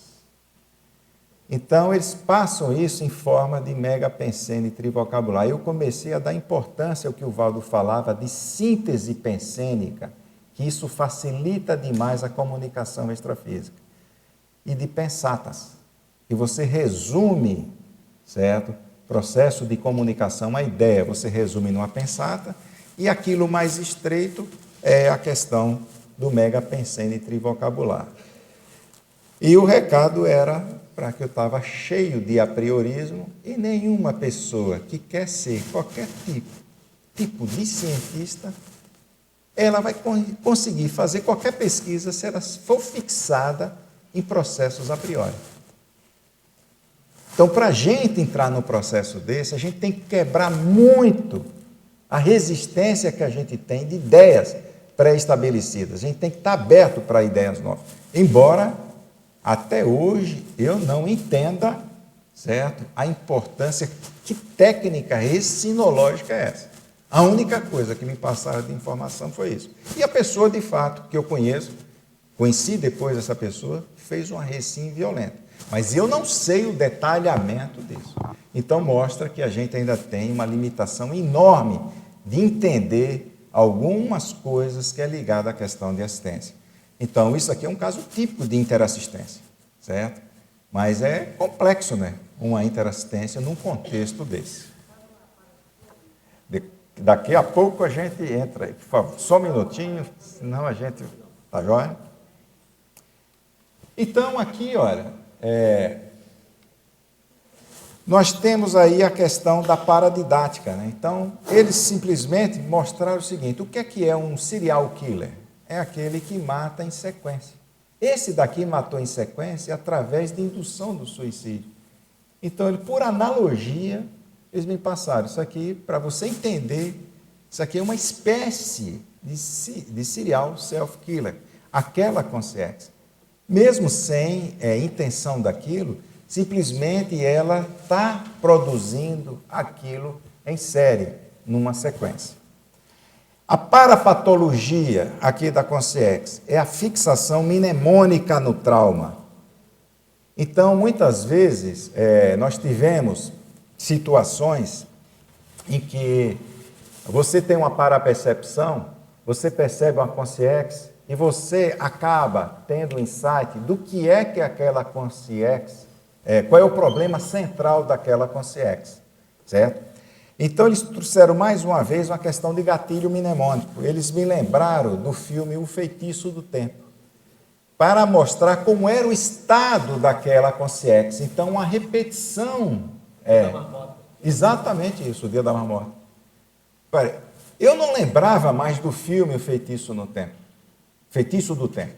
Então, eles passam isso em forma de mega pensene trivocabular. Eu comecei a dar importância ao que o Valdo falava de síntese pensênica, que isso facilita demais a comunicação extrafísica. E de pensatas, que você resume, certo? Processo de comunicação, a ideia, você resume numa pensata, e aquilo mais estreito é a questão do mega pensene trivocabular. E o recado era para que eu estava cheio de apriorismo e nenhuma pessoa que quer ser qualquer tipo de cientista, ela vai conseguir fazer qualquer pesquisa se ela for fixada em processos a priori. Então, para a gente entrar no processo desse, a gente tem que quebrar muito a resistência que a gente tem de ideias pré-estabelecidas. A gente tem que estar aberto para ideias novas. Embora, até hoje, eu não entenda, certo, a importância, que técnica recinológica é essa. A única coisa que me passaram de informação foi isso. E a pessoa, de fato, que eu conheci depois dessa pessoa, fez uma recim violenta. Mas eu não sei o detalhamento disso. Então, mostra que a gente ainda tem uma limitação enorme de entender algumas coisas que é ligada à questão de assistência. Então, isso aqui é um caso típico de interassistência, certo? Mas é complexo, né? Uma interassistência num contexto desse. Daqui a pouco a gente entra aí, por favor. Só um minutinho, senão a gente... Tá joia? Então, aqui, olha, nós temos aí a questão da paradidática, né? Então, eles simplesmente mostraram o seguinte: o que é um serial killer? É aquele que mata em sequência. Esse daqui matou em sequência através de indução do suicídio. Então, por analogia, eles me passaram isso aqui para você entender. Isso aqui é uma espécie de serial self-killer, aquela consciência. Mesmo sem intenção daquilo, simplesmente ela está produzindo aquilo em série, numa sequência. A parapatologia aqui da consciência é a fixação mnemônica no trauma. Então, muitas vezes, nós tivemos situações em que você tem uma parapercepção, você percebe uma consciência e você acaba tendo um insight do que é que aquela consciência, qual é o problema central daquela consciência, certo? Então, eles trouxeram mais uma vez uma questão de gatilho mnemônico. Eles me lembraram do filme O Feitiço do Tempo, para mostrar como era o estado daquela consciência. Então, uma repetição. Exatamente isso, o Dia da Marmota. Eu não lembrava mais do filme O Feitiço no Tempo. Feitiço do Tempo.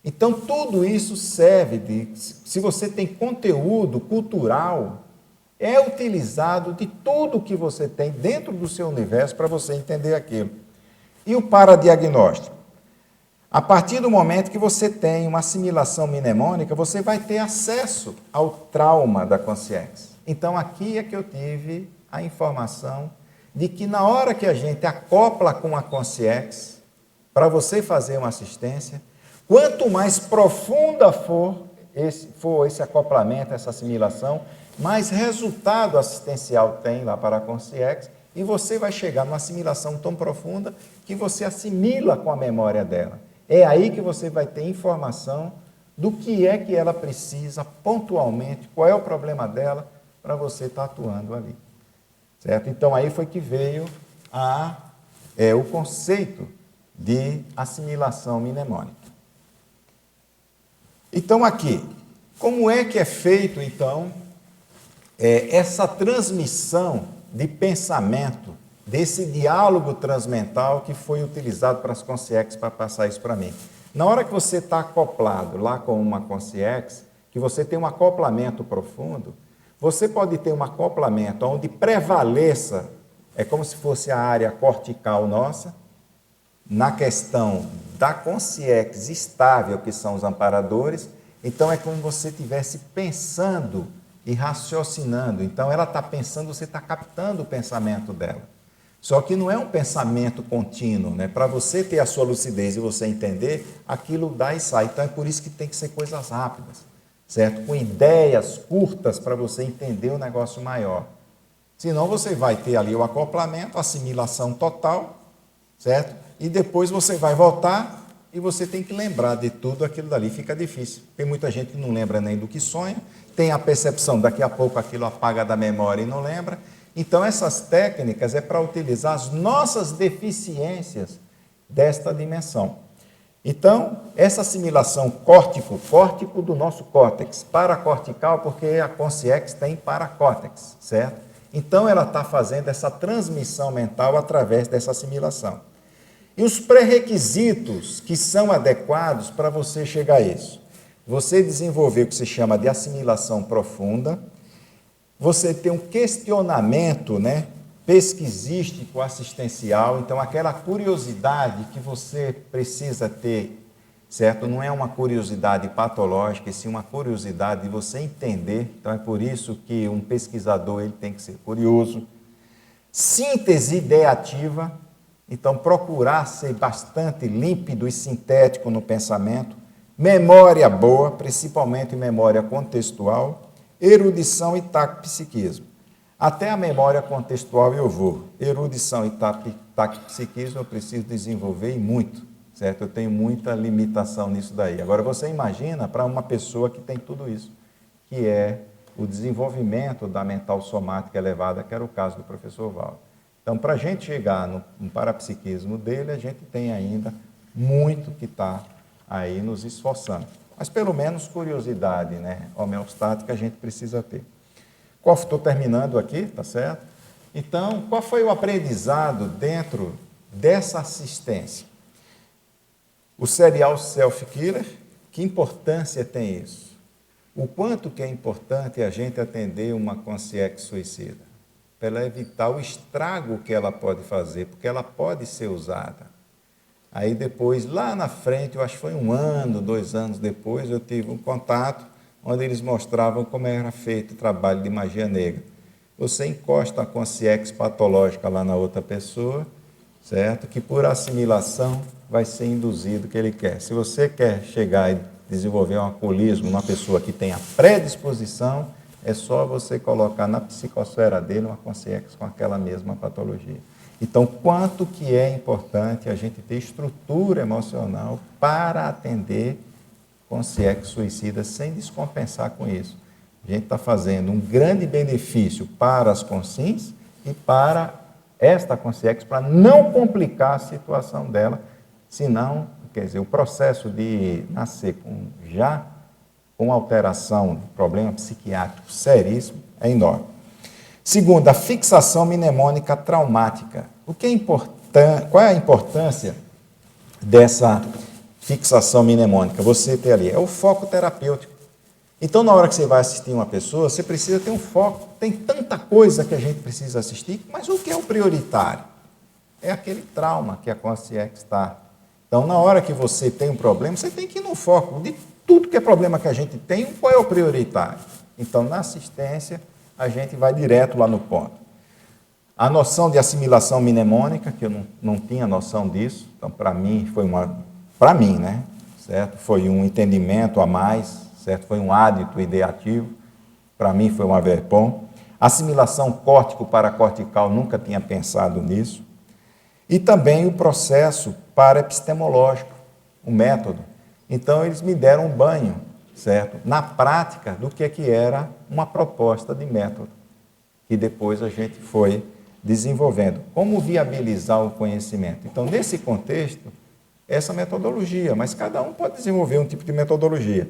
Então, tudo isso serve se você tem conteúdo cultural, é utilizado de tudo que você tem dentro do seu universo para você entender aquilo. E o paradiagnóstico? A partir do momento que você tem uma assimilação mnemônica, você vai ter acesso ao trauma da consciência. Então, aqui é que eu tive a informação de que na hora que a gente acopla com a consciência, para você fazer uma assistência, quanto mais profunda for esse acoplamento, essa assimilação, mais resultado assistencial tem lá para a consciência, e você vai chegar numa assimilação tão profunda que você assimila com a memória dela. É aí que você vai ter informação do que é que ela precisa pontualmente, qual é o problema dela, para você estar atuando ali. Certo? Então, aí foi que veio o conceito de assimilação mnemônica. Então, aqui, como é que é feito, então, essa transmissão de pensamento, desse diálogo transmental que foi utilizado para as consciências para passar isso para mim? Na hora que você está acoplado lá com uma consciência, que você tem um acoplamento profundo, você pode ter um acoplamento onde prevaleça, é como se fosse a área cortical nossa, na questão da consciência estável, que são os amparadores. Então, é como se você estivesse pensando e raciocinando. Então, ela está pensando, você está captando o pensamento dela. Só que não é um pensamento contínuo, né? Para você ter a sua lucidez e você entender, aquilo dá e sai. Então, é por isso que tem que ser coisas rápidas, certo? Com ideias curtas para você entender o negócio maior. Senão, você vai ter ali o acoplamento, a assimilação total, certo? E depois você vai voltar e você tem que lembrar de tudo aquilo dali. Fica difícil. Tem muita gente que não lembra nem do que sonha, tem a percepção, daqui a pouco aquilo apaga da memória e não lembra. Então, essas técnicas é para utilizar as nossas deficiências desta dimensão. Então, essa assimilação córtico do nosso córtex, paracortical, porque a consciência tem paracórtex, certo? Então, ela está fazendo essa transmissão mental através dessa assimilação. E os pré-requisitos que são adequados para você chegar a isso? Você desenvolver o que se chama de assimilação profunda, você ter um questionamento, né, pesquisístico assistencial, então aquela curiosidade que você precisa ter, certo? Não é uma curiosidade patológica, e sim uma curiosidade de você entender. Então é por isso que um pesquisador ele tem que ser curioso. Síntese ideativa. Então, procurar ser bastante límpido e sintético no pensamento. memória boa, principalmente memória contextual, erudição e taquipsiquismo. Até a memória contextual eu vou. Erudição e taquipsiquismo eu preciso desenvolver e muito, certo? Eu tenho muita limitação nisso daí. Agora, você imagina para uma pessoa que tem tudo isso, que é o desenvolvimento da mental somática elevada, que era o caso do professor Valdo. Então, para a gente chegar no parapsiquismo dele, a gente tem ainda muito que está aí nos esforçando. Mas, pelo menos, curiosidade, né, homeostática a gente precisa ter. Estou terminando aqui, tá certo? Então, qual foi o aprendizado dentro dessa assistência? O serial self-killer, que importância tem isso? O quanto que é importante a gente atender uma consciência suicida? Para ela evitar o estrago que ela pode fazer, porque ela pode ser usada. Aí depois, lá na frente, eu acho que foi 1 ano, 2 anos depois, eu tive um contato onde eles mostravam como era feito o trabalho de magia negra. Você encosta a consciência patológica lá na outra pessoa, certo? Que por assimilação vai ser induzido o que ele quer. Se você quer chegar e desenvolver um alcoolismo numa pessoa que tem a predisposição, é só você colocar na psicosfera dele uma consciência com aquela mesma patologia. Então, quanto que é importante a gente ter estrutura emocional para atender consciência suicida sem descompensar com isso. A gente está fazendo um grande benefício para as consciências e para esta consciência, para não complicar a situação dela, senão, quer dizer, o processo de nascer com alteração, problema psiquiátrico seríssimo, é enorme. Segundo, a fixação mnemônica traumática. Qual é a importância dessa fixação mnemônica? Você ter ali, é o foco terapêutico. Então, na hora que você vai assistir uma pessoa, você precisa ter um foco. Tem tanta coisa que a gente precisa assistir, mas o que é o prioritário? É aquele trauma que a consciência está. Então, na hora que você tem um problema, você tem que ir no foco de tudo que é problema que a gente tem, qual é o prioritário? Então, na assistência, a gente vai direto lá no ponto. A noção de assimilação mnemônica, que eu não tinha noção disso, então, para mim, né, certo? Foi um entendimento a mais, certo? Foi um hádito ideativo, para mim foi uma verpom. Assimilação córtico-paracortical, nunca tinha pensado nisso. E também o processo paraepistemológico, o método. Então, eles me deram um banho, certo? Na prática, do que era uma proposta de método, que depois a gente foi desenvolvendo. Como viabilizar o conhecimento? Então, nesse contexto, essa metodologia, mas cada um pode desenvolver um tipo de metodologia.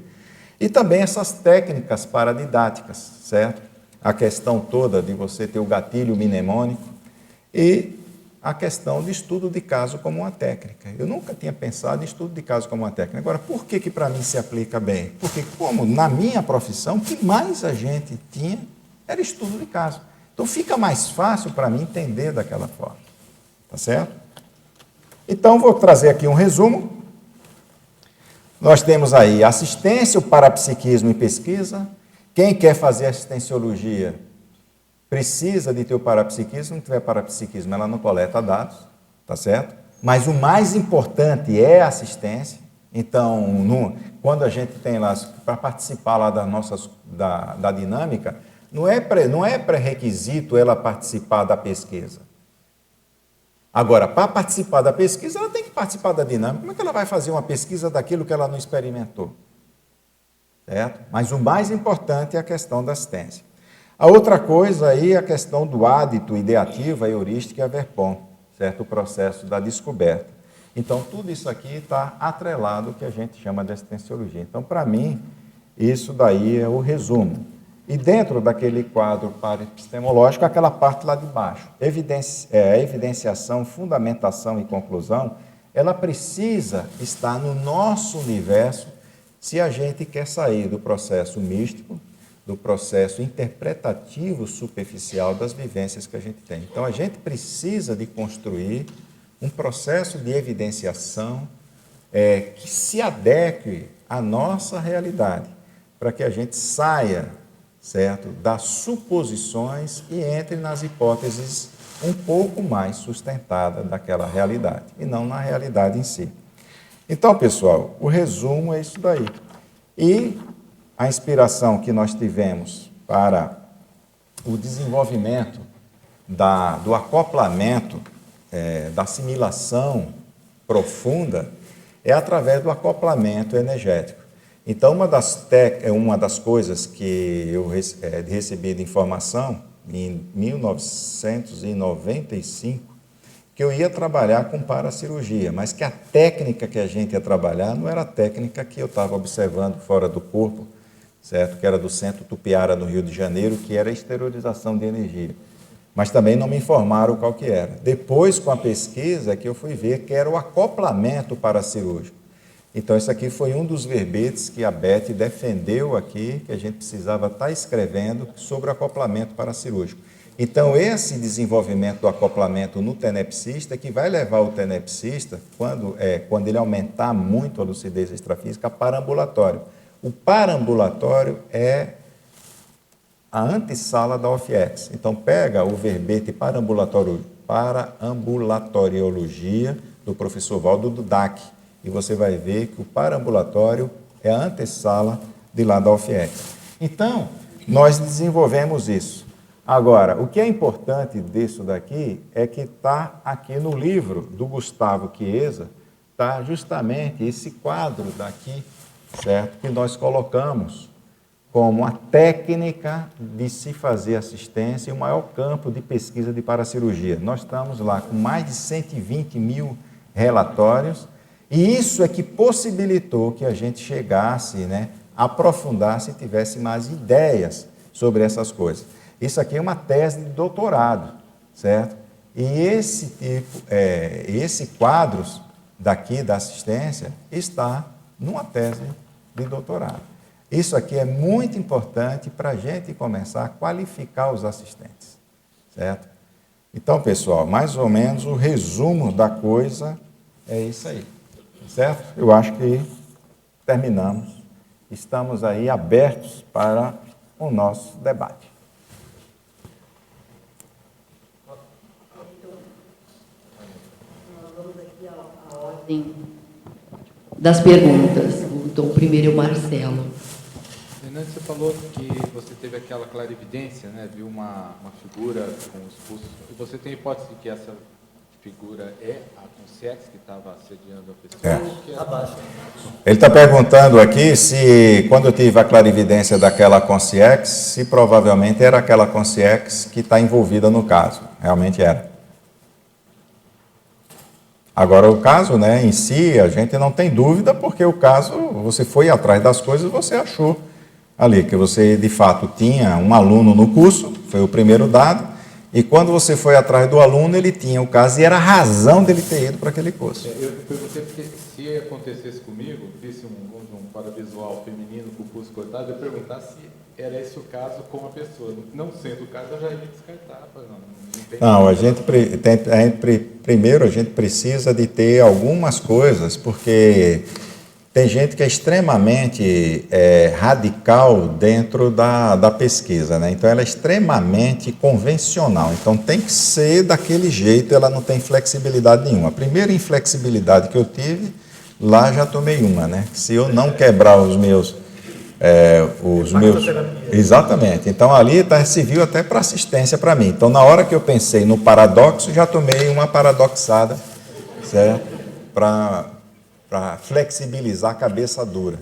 E também essas técnicas paradidáticas, certo? A questão toda de você ter o gatilho mnemônico e a questão de estudo de caso como uma técnica. Eu nunca tinha pensado em estudo de caso como uma técnica. Agora, por que para mim se aplica bem? Porque, como na minha profissão, o que mais a gente tinha era estudo de caso. Então, fica mais fácil para mim entender daquela forma. Tá certo? Então, vou trazer aqui um resumo. Nós temos aí assistência, o parapsiquismo e pesquisa. Quem quer fazer assistenciologia precisa de ter o parapsiquismo. Se não tiver parapsiquismo, ela não coleta dados, tá certo? Mas o mais importante é a assistência. Então, quando a gente tem lá, para participar lá da dinâmica, não é pré-requisito ela participar da pesquisa. Agora, para participar da pesquisa, ela tem que participar da dinâmica. Como é que ela vai fazer uma pesquisa daquilo que ela não experimentou? Certo? Mas o mais importante é a questão da assistência. A outra coisa aí é a questão do hádito ideativo, a heurística e a verpom, certo? O processo da descoberta. Então, tudo isso aqui está atrelado ao que a gente chama de assistenciologia. Então, para mim, isso daí é o resumo. E dentro daquele quadro paraepistemológico, aquela parte lá de baixo, evidenciação, fundamentação e conclusão, ela precisa estar no nosso universo se a gente quer sair do processo místico, do processo interpretativo superficial das vivências que a gente tem. Então, a gente precisa de construir um processo de evidenciação que se adeque à nossa realidade, para que a gente saia, certo, das suposições e entre nas hipóteses um pouco mais sustentadas daquela realidade, e não na realidade em si. Então, pessoal, o resumo é isso daí. E a inspiração que nós tivemos para o desenvolvimento do acoplamento, da assimilação profunda, é através do acoplamento energético. Então, uma das coisas que eu recebi de informação em 1995, que eu ia trabalhar com paracirurgia, mas que a técnica que a gente ia trabalhar não era a técnica que eu estava observando fora do corpo, certo? Que era do Centro Tupiara, no Rio de Janeiro, que era a esterilização de energia. Mas também não me informaram qual que era. Depois, com a pesquisa, que eu fui ver que era o acoplamento paracirúrgico. Então, isso aqui foi um dos verbetes que a Beth defendeu aqui, que a gente precisava estar escrevendo sobre o acoplamento paracirúrgico. Então, esse desenvolvimento do acoplamento no tenepsista é que vai levar o tenepsista, quando ele aumentar muito a lucidez extrafísica, para ambulatório. O parambulatório é a antessala da OFIEX. Então, pega o verbete parambulatoriologia do professor Valdo Dudac, e você vai ver que o parambulatório é a antessala de lá da OFIEX. Então, nós desenvolvemos isso. Agora, o que é importante disso daqui é que está aqui no livro do Gustavo Chiesa, está justamente esse quadro daqui, certo? Que nós colocamos como a técnica de se fazer assistência e o maior campo de pesquisa de paracirurgia. Nós estamos lá com mais de 120 mil relatórios, e isso é que possibilitou que a gente chegasse, aprofundasse e tivesse mais ideias sobre essas coisas. Isso aqui é uma tese de doutorado, certo? E esse quadros daqui da assistência está numa tese de doutorado. Isso aqui é muito importante para a gente começar a qualificar os assistentes, certo? Então, pessoal, mais ou menos o resumo da coisa é isso aí, certo? Eu acho que terminamos. Estamos aí abertos para o nosso debate. Nós vamos aqui à ordem das perguntas. Então, primeiro é o Marcelo. Fernando, você falou que você teve aquela clarividência, né? Viu uma figura com os pulsos. E você tem hipótese de que essa figura é a consciência que estava assediando a pessoa? Ou que abaixo? Ele está perguntando aqui se, quando eu tive a clarividência daquela consciência, se provavelmente era aquela consciência que está envolvida no caso. Realmente era. Agora, o caso, em si, a gente não tem dúvida, porque o caso, você foi atrás das coisas, você achou ali, que você, de fato, tinha um aluno no curso, foi o primeiro dado, e quando você foi atrás do aluno, ele tinha o caso, e era a razão dele ter ido para aquele curso. Eu perguntei porque, se acontecesse comigo, visse um paravisual feminino com o pulso cortado, eu ia perguntar se era esse o caso com a pessoa. Não sendo o caso, eu já ia descartar. Primeiro a gente precisa de ter algumas coisas, porque tem gente que é extremamente radical dentro da pesquisa, Então, ela é extremamente convencional. Então, tem que ser daquele jeito, ela não tem flexibilidade nenhuma. A primeira inflexibilidade que eu tive, lá já tomei uma, Se eu não quebrar os meus... Exatamente. Então, ali serviu até para assistência para mim. Então, na hora que eu pensei no paradoxo, já tomei uma paradoxada, certo? Para flexibilizar a cabeça dura.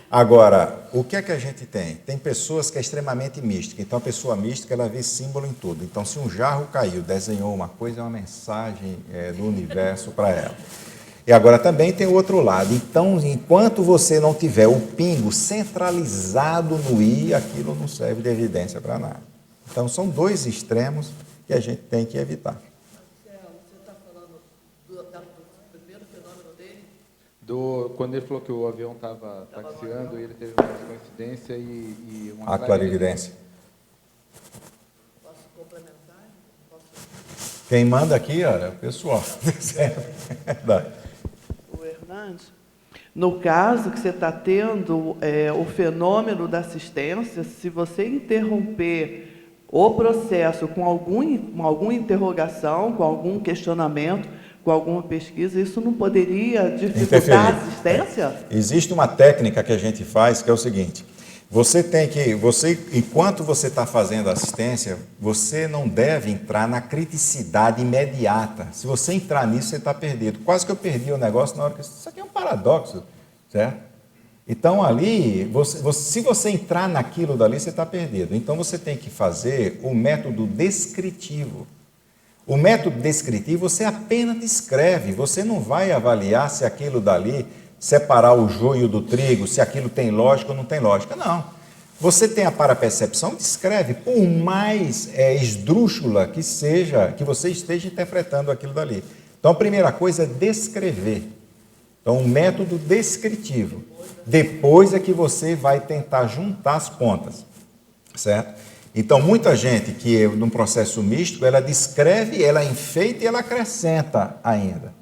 Agora, o que é que a gente tem? Tem pessoas que é extremamente mística. Então, a pessoa mística, ela vê símbolo em tudo. Então, se um jarro caiu, desenhou uma coisa, é uma mensagem do universo para ela. E agora também tem o outro lado. Então, enquanto você não tiver o pingo centralizado no I, aquilo não serve de evidência para nada. Então, são dois extremos que a gente tem que evitar. Marcelo, você está falando do primeiro fenômeno dele? Quando ele falou que o avião estava taxiando, ele teve uma coincidência e uma... A clarividência. Posso complementar? Quem manda aqui, é o pessoal. O Hernandes, no caso que você está tendo o fenômeno da assistência, se você interromper o processo com alguma interrogação, com algum questionamento, com alguma pesquisa, isso não poderia dificultar Interferir. a assistência? Existe uma técnica que a gente faz que é o seguinte: enquanto você está fazendo assistência, você não deve entrar na criticidade imediata. Se você entrar nisso, você está perdido. Quase que eu perdi o negócio na hora que isso aqui é um paradoxo, certo? Então ali, se você entrar naquilo dali, você está perdido. Então você tem que fazer o método descritivo. O método descritivo você apenas descreve, você não vai avaliar se aquilo dali, separar o joio do trigo, se aquilo tem lógica ou não tem lógica. Não. Você tem a parapercepção, descreve, por mais esdrúxula que seja, que você esteja interpretando aquilo dali. Então a primeira coisa é descrever. Então um método descritivo. Depois é que você vai tentar juntar as pontas, certo? Então, muita gente que num processo místico, ela descreve, ela enfeita e ela acrescenta ainda.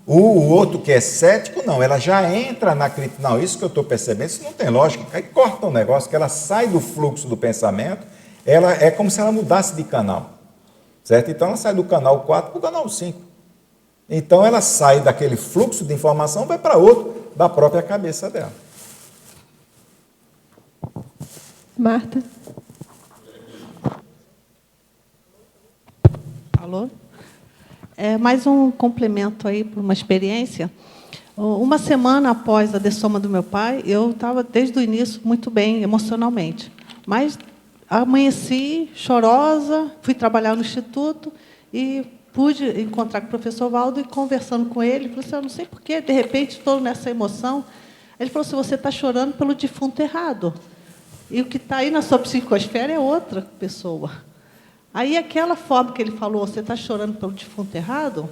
O outro que é cético, não, ela já entra na crítica. Não, isso que eu estou percebendo, isso não tem lógica. Aí corta um negócio que ela sai do fluxo do pensamento, ela é como se ela mudasse de canal, certo? Então, ela sai do canal 4 para o canal 5. Então, ela sai daquele fluxo de informação, vai para outro da própria cabeça dela. Marta? Alô? Mais um complemento aí para uma experiência. Uma semana após a dessoma do meu pai, eu estava desde o início muito bem emocionalmente, mas amanheci chorosa, fui trabalhar no instituto e pude encontrar com o professor Valdo e conversando com ele, falei assim, eu não sei porquê, de repente estou nessa emoção. Ele falou assim, você está chorando pelo defunto errado. E o que está aí na sua psicosfera é outra pessoa. Aí, aquela forma que ele falou, você está chorando pelo defunto errado,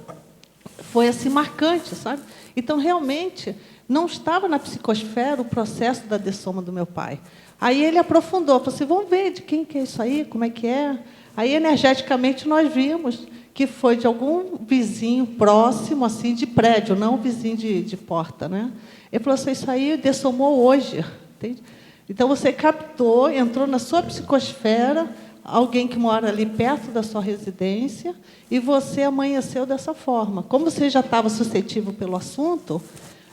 foi assim marcante, sabe? Então, realmente, não estava na psicosfera o processo da dessoma do meu pai. Aí ele aprofundou, falou assim, vamos ver de quem que é isso aí, como é que é. Aí, energeticamente, nós vimos que foi de algum vizinho próximo, assim, de prédio, não vizinho de porta, né? Ele falou assim, isso aí dessomou hoje, entende? Então, você captou, entrou na sua psicosfera, alguém que mora ali perto da sua residência, e você amanheceu dessa forma. Como você já estava suscetível pelo assunto,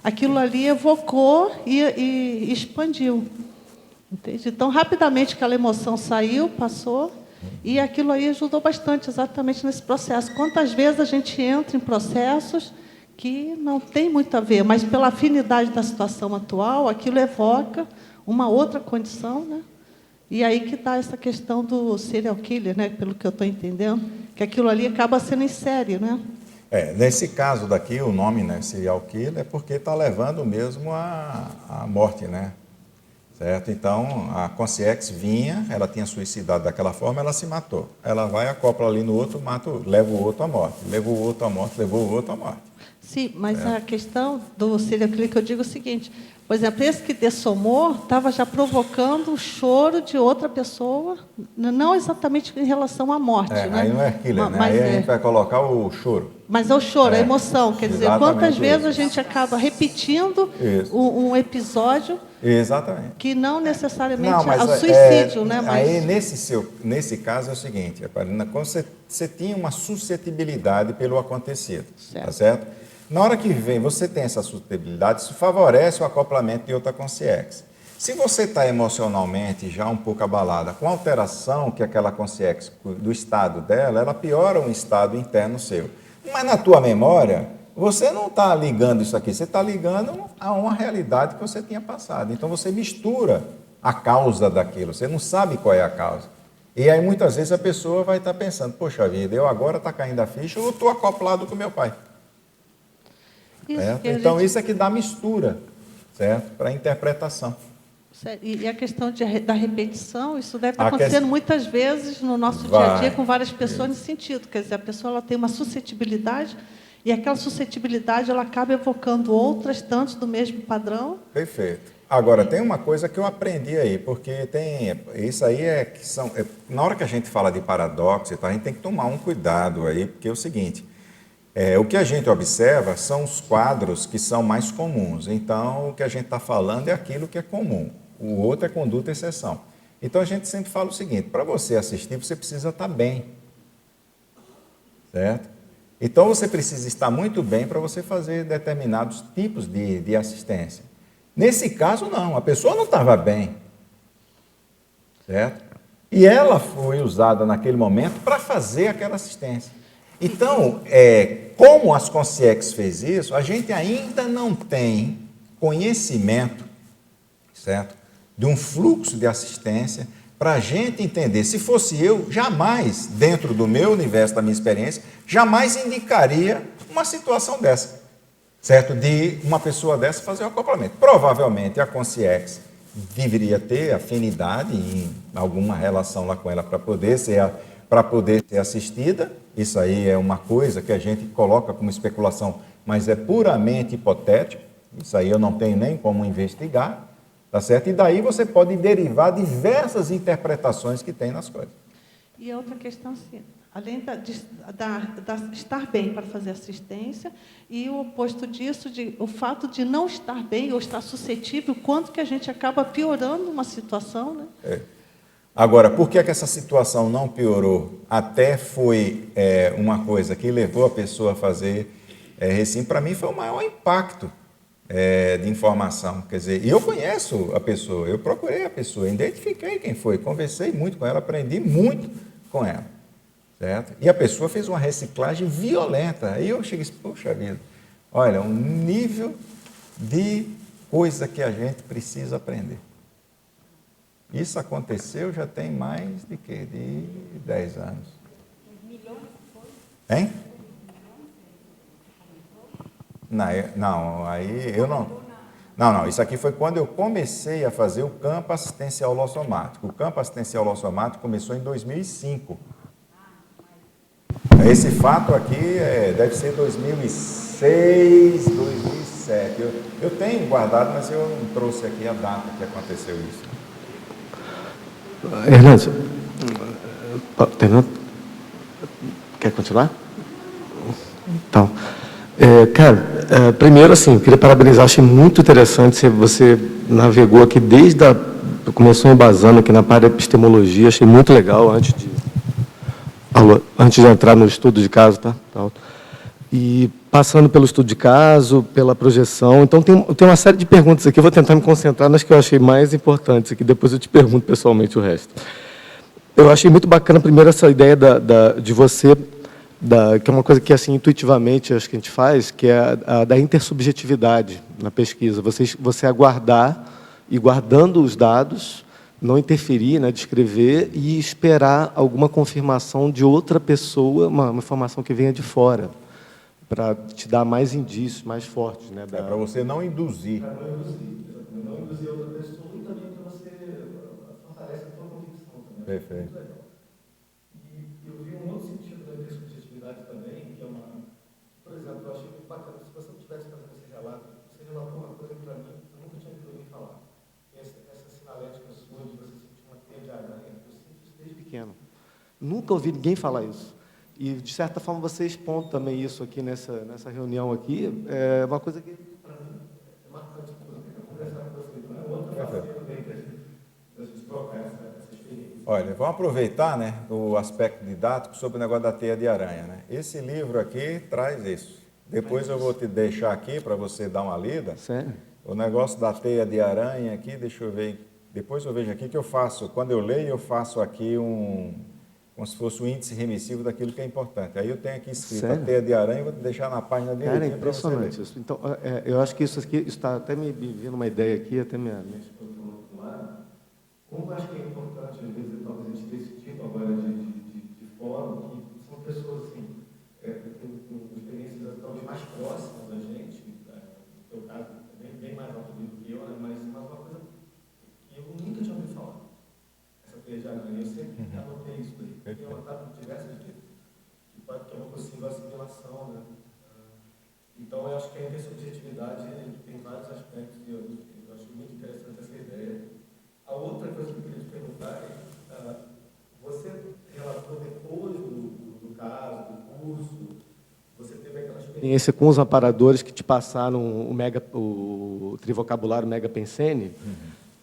aquilo ali evocou e expandiu. Entende? Então, rapidamente, aquela emoção saiu, passou, e aquilo aí ajudou bastante, exatamente nesse processo. Quantas vezes a gente entra em processos que não tem muito a ver, mas pela afinidade da situação atual, aquilo evoca uma outra condição, né? E aí que está essa questão do serial killer, né? Pelo que eu estou entendendo, que aquilo ali acaba sendo em série, né? Nesse caso daqui, o nome, né, serial killer, é porque está levando mesmo à morte, né? Certo? Então, a consciência vinha, ela tinha suicidado daquela forma, ela se matou. Ela vai, acopla ali no outro, mata, leva o outro à morte. Levou o outro à morte, levou o outro à morte. Sim, mas a questão do serial killer que eu digo é o seguinte, por exemplo, esse que dessomou estava já provocando o choro de outra pessoa, não exatamente em relação à morte. Né? Aí não é killer, né? Aí a gente vai colocar o choro. Mas é o choro, a emoção. Quer dizer, quantas vezes isso. a gente acaba repetindo um episódio Exatamente. que não necessariamente Não, mas é o suicídio. Né? Mas... Aí, nesse caso, é o seguinte, Karina, quando você tinha uma suscetibilidade pelo acontecido, certo. Tá certo? Na hora que vem, você tem essa suscetibilidade, isso favorece o acoplamento de outra consciência. Se você está emocionalmente já um pouco abalada, com a alteração que aquela consciência, do estado dela, ela piora um estado interno seu. Mas na tua memória, você não está ligando isso aqui, você está ligando a uma realidade que você tinha passado. Então você mistura a causa daquilo, você não sabe qual é a causa. E aí muitas vezes a pessoa vai estar pensando, poxa vida, eu agora está caindo a ficha, eu estou acoplado com meu pai. Então, isso é que dá mistura, certo? Para a interpretação. E a questão da repetição, isso deve estar acontecendo muitas vezes no nosso dia a dia com várias pessoas nesse sentido. Quer dizer, a pessoa ela tem uma suscetibilidade e aquela suscetibilidade ela acaba evocando outras tantas do mesmo padrão. Perfeito. Agora, tem uma coisa que eu aprendi aí, porque isso aí na hora que a gente fala de paradoxo, a gente tem que tomar um cuidado aí, porque é o seguinte... o que a gente observa são os quadros que são mais comuns. Então, o que a gente está falando é aquilo que é comum. O outro é conduta e exceção. Então, a gente sempre fala o seguinte, para você assistir, você precisa estar bem. Certo? Então, você precisa estar muito bem para você fazer determinados tipos de assistência. Nesse caso, não. A pessoa não estava bem. Certo? E ela foi usada naquele momento para fazer aquela assistência. Então, como as Concierges fez isso, a gente ainda não tem conhecimento, certo? De um fluxo de assistência para a gente entender. Se fosse eu, jamais, dentro do meu universo, da minha experiência, jamais indicaria uma situação dessa, certo? De uma pessoa dessa fazer o acoplamento. Provavelmente a Concierge deveria ter afinidade em alguma relação lá com ela para poder ser assistida. Isso aí é uma coisa que a gente coloca como especulação, mas é puramente hipotético. Isso aí eu não tenho nem como investigar, tá certo? E daí você pode derivar diversas interpretações que tem nas coisas. E outra questão, assim, além de estar bem para fazer assistência, e o oposto disso, o fato de não estar bem ou estar suscetível, quanto que a gente acaba piorando uma situação, né? Agora, por que essa situação não piorou? Até foi uma coisa que levou a pessoa a fazer recém, para mim foi o maior impacto de informação. Quer dizer, e eu conheço a pessoa, eu procurei a pessoa, identifiquei quem foi, conversei muito com ela, aprendi muito com ela. Certo? E a pessoa fez uma reciclagem violenta. Aí eu cheguei e disse, poxa vida, olha, um nível de coisa que a gente precisa aprender. Isso aconteceu já tem mais de 10 anos. Hein? Não, aí eu não. Não, isso aqui foi quando eu comecei a fazer o campo assistencial lossomático. O campo assistencial lossomático começou em 2005. Esse fato aqui deve ser 2006, 2007. Eu tenho guardado, mas eu não trouxe aqui a data que aconteceu isso. Hernandes, quer continuar? Então, primeiro, assim, queria parabenizar, achei muito interessante, você navegou aqui começou embasando aqui na parte da epistemologia, achei muito legal, antes de entrar no estudo de caso, tá? E passando pelo estudo de caso, pela projeção, então tem uma série de perguntas aqui, eu vou tentar me concentrar nas que eu achei mais importantes aqui, depois eu te pergunto pessoalmente o resto. Eu achei muito bacana, primeiro, essa ideia de você, que é uma coisa que, assim, intuitivamente, acho que a gente faz, que é a da intersubjetividade na pesquisa, você aguardar e, guardando os dados, não interferir, né, descrever e esperar alguma confirmação de outra pessoa, uma informação que venha de fora, para te dar mais indícios, mais fortes. Né, para você não induzir. Para não induzir outra pessoa e também para você fortalecer a sua convicção também. Perfeito. Muito legal. E eu vi um outro sentido da intersubjetividade também, que é por exemplo, eu achei muito bacana, se você não estivesse fazendo esse relato, você relatou uma coisa que para mim, eu nunca tinha ouvido alguém falar. Essa sinalética sua de você sentir uma teia de aranha, eu sinto isso desde pequeno. Nunca ouvi ninguém falar isso. E, de certa forma, você expondo também isso aqui nessa reunião aqui, é uma coisa que, para mim, é marcante. Eu queria conversar com você. Então, é outra faceta também da gente trocar essa experiência. Olha, vamos aproveitar, né, o aspecto didático sobre o negócio da teia de aranha. Né? Esse livro aqui traz isso. Depois eu vou te deixar aqui para você dar uma lida. Sério? O negócio da teia de aranha aqui, deixa eu ver. Depois eu vejo aqui que eu faço. Quando eu leio, eu faço aqui como se fosse um índice remissivo daquilo que é importante. Aí eu tenho aqui escrito a teia de aranha, vou deixar na página dele. Cara, é impressionante isso. Então, eu acho que isso está até me vindo uma ideia aqui, até minha esposa do lado. Como eu acho que é importante, às vezes, talvez a gente ter esse tipo agora de fórum, que são pessoas, assim, com experiências talvez mais próximas da gente, no teu caso, bem mais alto do que eu, né? Mas uma coisa que eu nunca tinha ouvido falar. Essa teia de aranha, eu sempre anotei isso daí. Eu tenho anotado diversas vezes, que é uma possível assimilação, né? Então, eu acho que a intersubjetividade tem vários aspectos e eu acho muito interessante essa ideia. A outra coisa que eu queria te perguntar é, você relatou depois do caso, do curso, você teve aquela experiência com os amparadores que te passaram o trivocabulário Mega Pensene.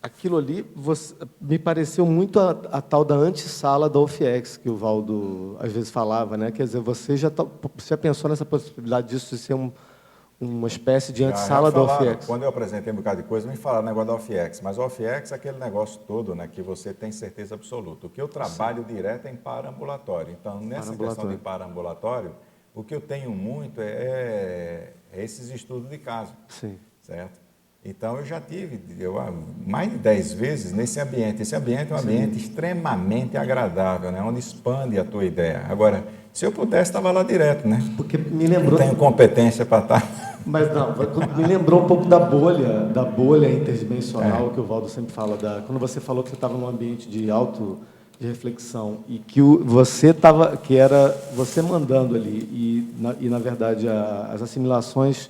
aquilo ali me pareceu muito a tal da antessala da UFIEX, que o Valdo às vezes falava, né? Quer dizer, você já pensou nessa possibilidade disso de ser uma espécie de antessala da UFIEX? Quando eu apresentei um bocado de coisa, me falaram o negócio da UFIEX, mas a UFIEX é aquele negócio todo, né, que você tem certeza absoluta. O que eu trabalho direto é em paraambulatório. Então, nessa questão de paraambulatório, o que eu tenho muito é esses estudos de caso. Sim. Certo? Então, eu já tive mais de 10 vezes nesse ambiente. Esse ambiente é um ambiente extremamente agradável, né? Onde expande a tua ideia. Agora, se eu pudesse, estava lá direto, né? Porque me lembrou... Não tenho competência para estar... Mas não, me lembrou um pouco da bolha interdimensional que o Valdo sempre fala. Quando você falou que você estava num ambiente de reflexão e que era você mandando ali e na verdade, as assimilações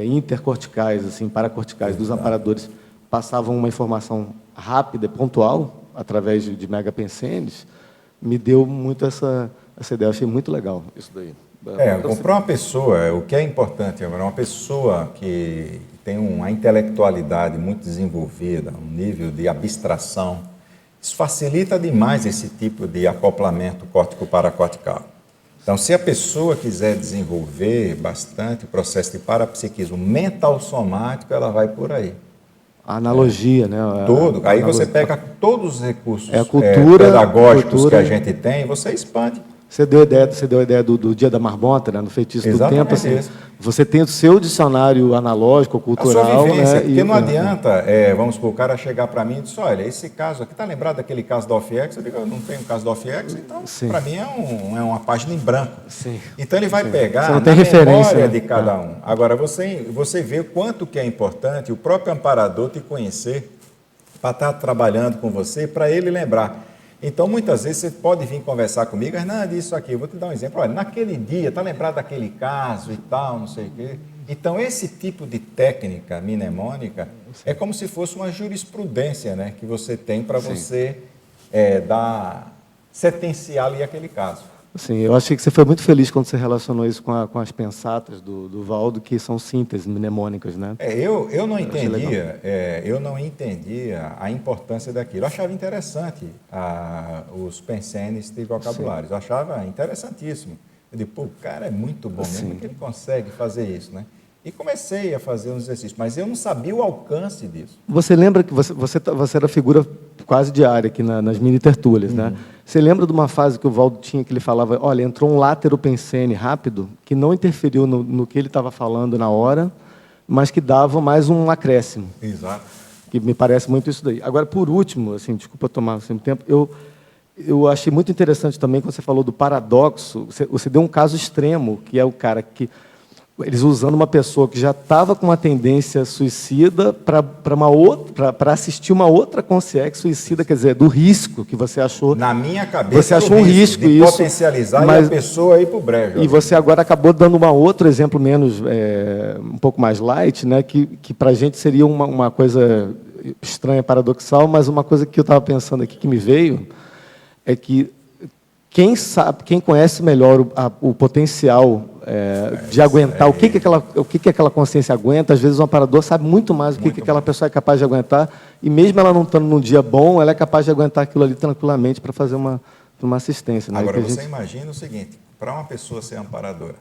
intercorticais, assim, paracorticais dos amparadores passavam uma informação rápida e pontual através de megapensenes, me deu muito essa ideia. Eu achei muito legal isso daí. Para uma pessoa, o que é importante agora, uma pessoa que tem uma intelectualidade muito desenvolvida, um nível de abstração, isso facilita demais esse tipo de acoplamento córtico-paracortical. Então, se a pessoa quiser desenvolver bastante o processo de parapsiquismo mental-somático, ela vai por aí. A analogia, né? Aí você pega todos os recursos pedagógicos que a gente tem e você expande. Você deu a ideia do Dia da Marmota, né, no Feitiço do Tempo. Assim, você tem o seu dicionário analógico, cultural. A sua vivência, né, porque não adianta, vamos supor, o cara chegar para mim e dizer, olha, esse caso aqui, está lembrado daquele caso da UFIEX? Eu digo, eu não tenho caso da UFIEX, então, para mim, é uma página em branco. Sim. Então, ele vai pegar na memória de cada um. Agora, você vê o quanto que é importante o próprio amparador te conhecer para estar trabalhando com você, para ele lembrar. Então, muitas vezes, você pode vir conversar comigo, Hernando, isso aqui, eu vou te dar um exemplo. Olha, naquele dia, está lembrado daquele caso e tal, não sei o quê. Então, esse tipo de técnica mnemônica é como se fosse uma jurisprudência, né, que você tem para você sentenciar ali aquele caso. Sim, eu achei que você foi muito feliz quando você relacionou isso com as pensatas do Valdo, que são sínteses mnemônicas, né? Eu não entendia a importância daquilo. Eu achava interessante os pensenes de vocabulários. Eu achava interessantíssimo. Eu digo, o cara é muito bom mesmo, que ele consegue fazer isso, né? E comecei a fazer uns exercícios, mas eu não sabia o alcance disso. Você lembra que você era figura quase diária aqui nas mini-tertúlias, né? Você lembra de uma fase que o Valdo tinha, que ele falava, olha, entrou um látero pensene rápido, que não interferiu no que ele estava falando na hora, mas que dava mais um acréscimo. Exato. Que me parece muito isso daí. Agora, por último, assim, desculpa tomar muito tempo, eu achei muito interessante também quando você falou do paradoxo, você deu um caso extremo, que é o cara que... Eles usando uma pessoa que já estava com uma tendência suicida para assistir uma outra consciência suicida, quer dizer, do risco que você achou. Na minha cabeça, você achou um risco de potencializar e a pessoa ir para o brejo. E você agora acabou dando um outro exemplo menos, um pouco mais light, né, que para a gente seria uma coisa estranha, paradoxal, mas uma coisa que eu estava pensando aqui que me veio é que quem conhece melhor o potencial de aguentar, o que aquela consciência aguenta, às vezes o amparador sabe muito mais o que aquela pessoa é capaz de aguentar, e mesmo ela não estando num dia bom, ela é capaz de aguentar aquilo ali tranquilamente para fazer uma assistência. Né? Agora, você imagina o seguinte, para uma pessoa ser amparadora,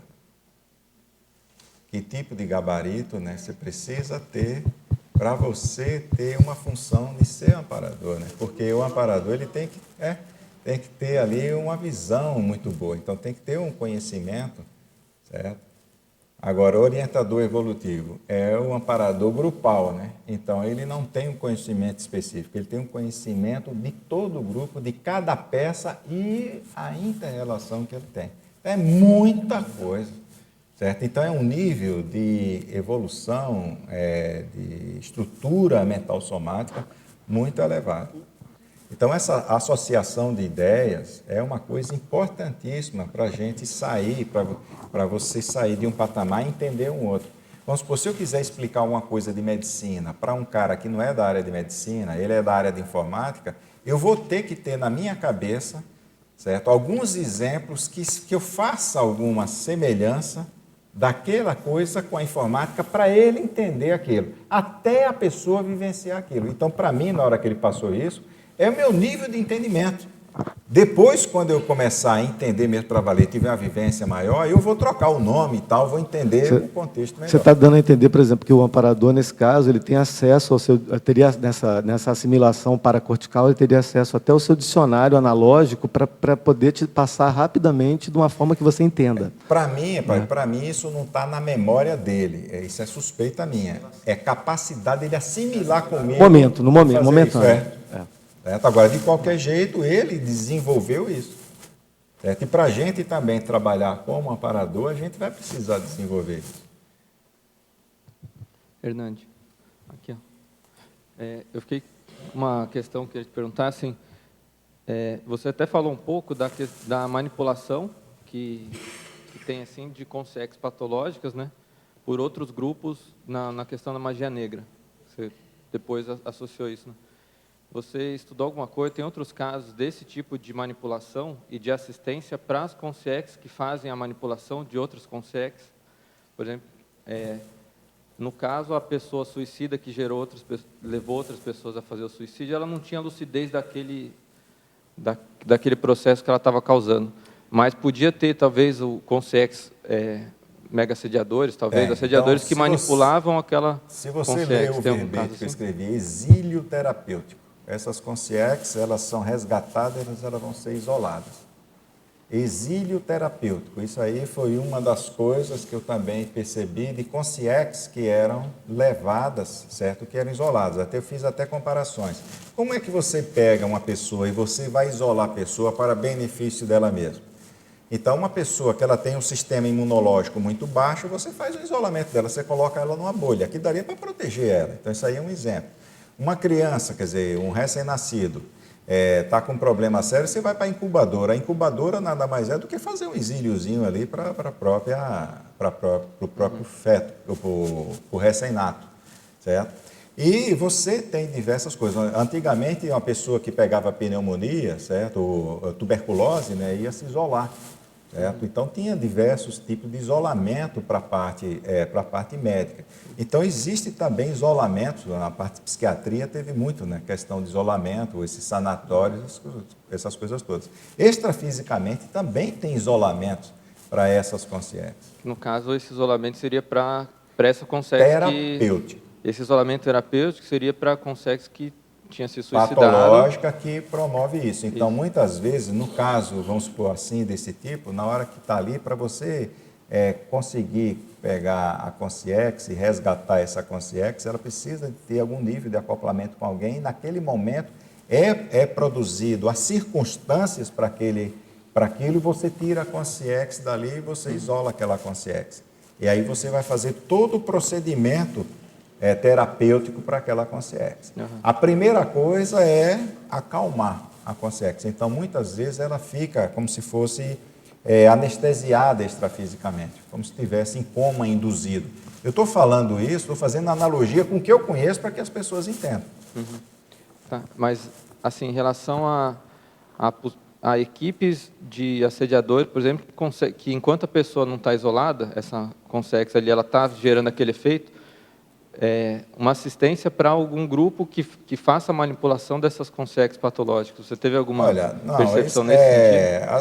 que tipo de gabarito, né, você precisa ter para você ter uma função de ser amparador, né? Porque o amparador ele tem que ter ali uma visão muito boa, então tem que ter um conhecimento, certo? Agora, o orientador evolutivo é um amparador grupal, né? Então, ele não tem um conhecimento específico, ele tem um conhecimento de todo o grupo, de cada peça e a inter-relação que ele tem. É muita coisa, certo? Então, é um nível de evolução, de estrutura mental somática muito elevado. Então, essa associação de ideias é uma coisa importantíssima para a gente sair, para você sair de um patamar e entender um outro. Vamos supor, se eu quiser explicar uma coisa de medicina para um cara que não é da área de medicina, ele é da área de informática, eu vou ter que ter na minha cabeça, certo, alguns exemplos que eu faça alguma semelhança, daquela coisa com a informática para ele entender aquilo, até a pessoa vivenciar aquilo. Então, para mim, na hora que ele passou isso, é o meu nível de entendimento. Depois, quando eu começar a entender mesmo para valer, tiver uma vivência maior, eu vou trocar o nome e tal, vou entender o contexto melhor. Você está dando a entender, por exemplo, que o amparador, nesse caso, ele tem acesso ao seu, teria nessa assimilação paracortical, ele teria acesso até ao seu dicionário analógico para poder te passar rapidamente de uma forma que você entenda. Para mim, para mim isso não está na memória dele, isso é suspeita minha. É capacidade dele assimilar comigo. No momento. Agora, de qualquer jeito, ele desenvolveu isso. E para a gente também trabalhar como amparador, a gente vai precisar desenvolver isso. Hernande, aqui, ó. Eu fiquei com uma questão que eu queria te perguntar, assim, você até falou um pouco da manipulação que tem, assim, de consex patológicas, né, por outros grupos na questão da magia negra. Você depois associou isso, né? Você estudou alguma coisa, tem outros casos desse tipo de manipulação e de assistência para as consex que fazem a manipulação de outras consex? Por exemplo, no caso, a pessoa suicida que levou outras pessoas a fazer o suicídio, ela não tinha lucidez daquele processo que ela estava causando. Mas podia ter, talvez, o consex mega assediadores, talvez, assediadores então, que manipulavam aquela consex. Se você ler o verbete que eu escrevi, exílio terapêutico, essas consciex, elas são resgatadas, elas vão ser isoladas. Exílio terapêutico, isso aí foi uma das coisas que eu também percebi de consciex que eram levadas, certo? Que eram isoladas. Eu fiz até comparações. Como é que você pega uma pessoa e você vai isolar a pessoa para benefício dela mesma? Então, uma pessoa que ela tem um sistema imunológico muito baixo, você faz o isolamento dela, você coloca ela numa bolha, que daria para proteger ela. Então, isso aí é um exemplo. Uma criança, quer dizer, um recém-nascido, está com um problema sério, você vai para a incubadora. A incubadora nada mais é do que fazer um exíliozinho ali para o próprio feto, para o recém-nato, certo? E você tem diversas coisas. Antigamente, uma pessoa que pegava pneumonia, certo? Ou tuberculose, né, ia se isolar. Certo? Então, tinha diversos tipos de isolamento para a parte médica. Então, existe também isolamento, na parte de psiquiatria teve muito, né? Questão de isolamento, esses sanatórios, essas coisas todas. Extrafisicamente também tem isolamento para essas consciências. No caso, esse isolamento seria para essa consex terapêutico. Esse isolamento terapêutico seria para a consex que tinha se suicidado. Patológica que promove isso. Então, muitas vezes, no caso, vamos supor assim, desse tipo, na hora que está ali, para você conseguir pegar a consciex e resgatar essa consciex, ela precisa de ter algum nível de acoplamento com alguém, e naquele momento é produzido as circunstâncias para aquilo, você tira a consciex dali e você isola aquela consciex. E aí você vai fazer todo o procedimento terapêutico para aquela consciex. Uhum. A primeira coisa é acalmar a consciex. Então, muitas vezes, ela fica como se fosse anestesiada extrafisicamente, como se estivesse em coma induzido. Eu estou falando isso, estou fazendo analogia com o que eu conheço para que as pessoas entendam. Uhum. Tá. Mas, assim, em relação a equipes de assediadores, por exemplo, que enquanto a pessoa não está isolada, essa consciex ali, ela está gerando aquele efeito, uma assistência para algum grupo que faça a manipulação dessas consciex patológicas. Você teve alguma percepção nesse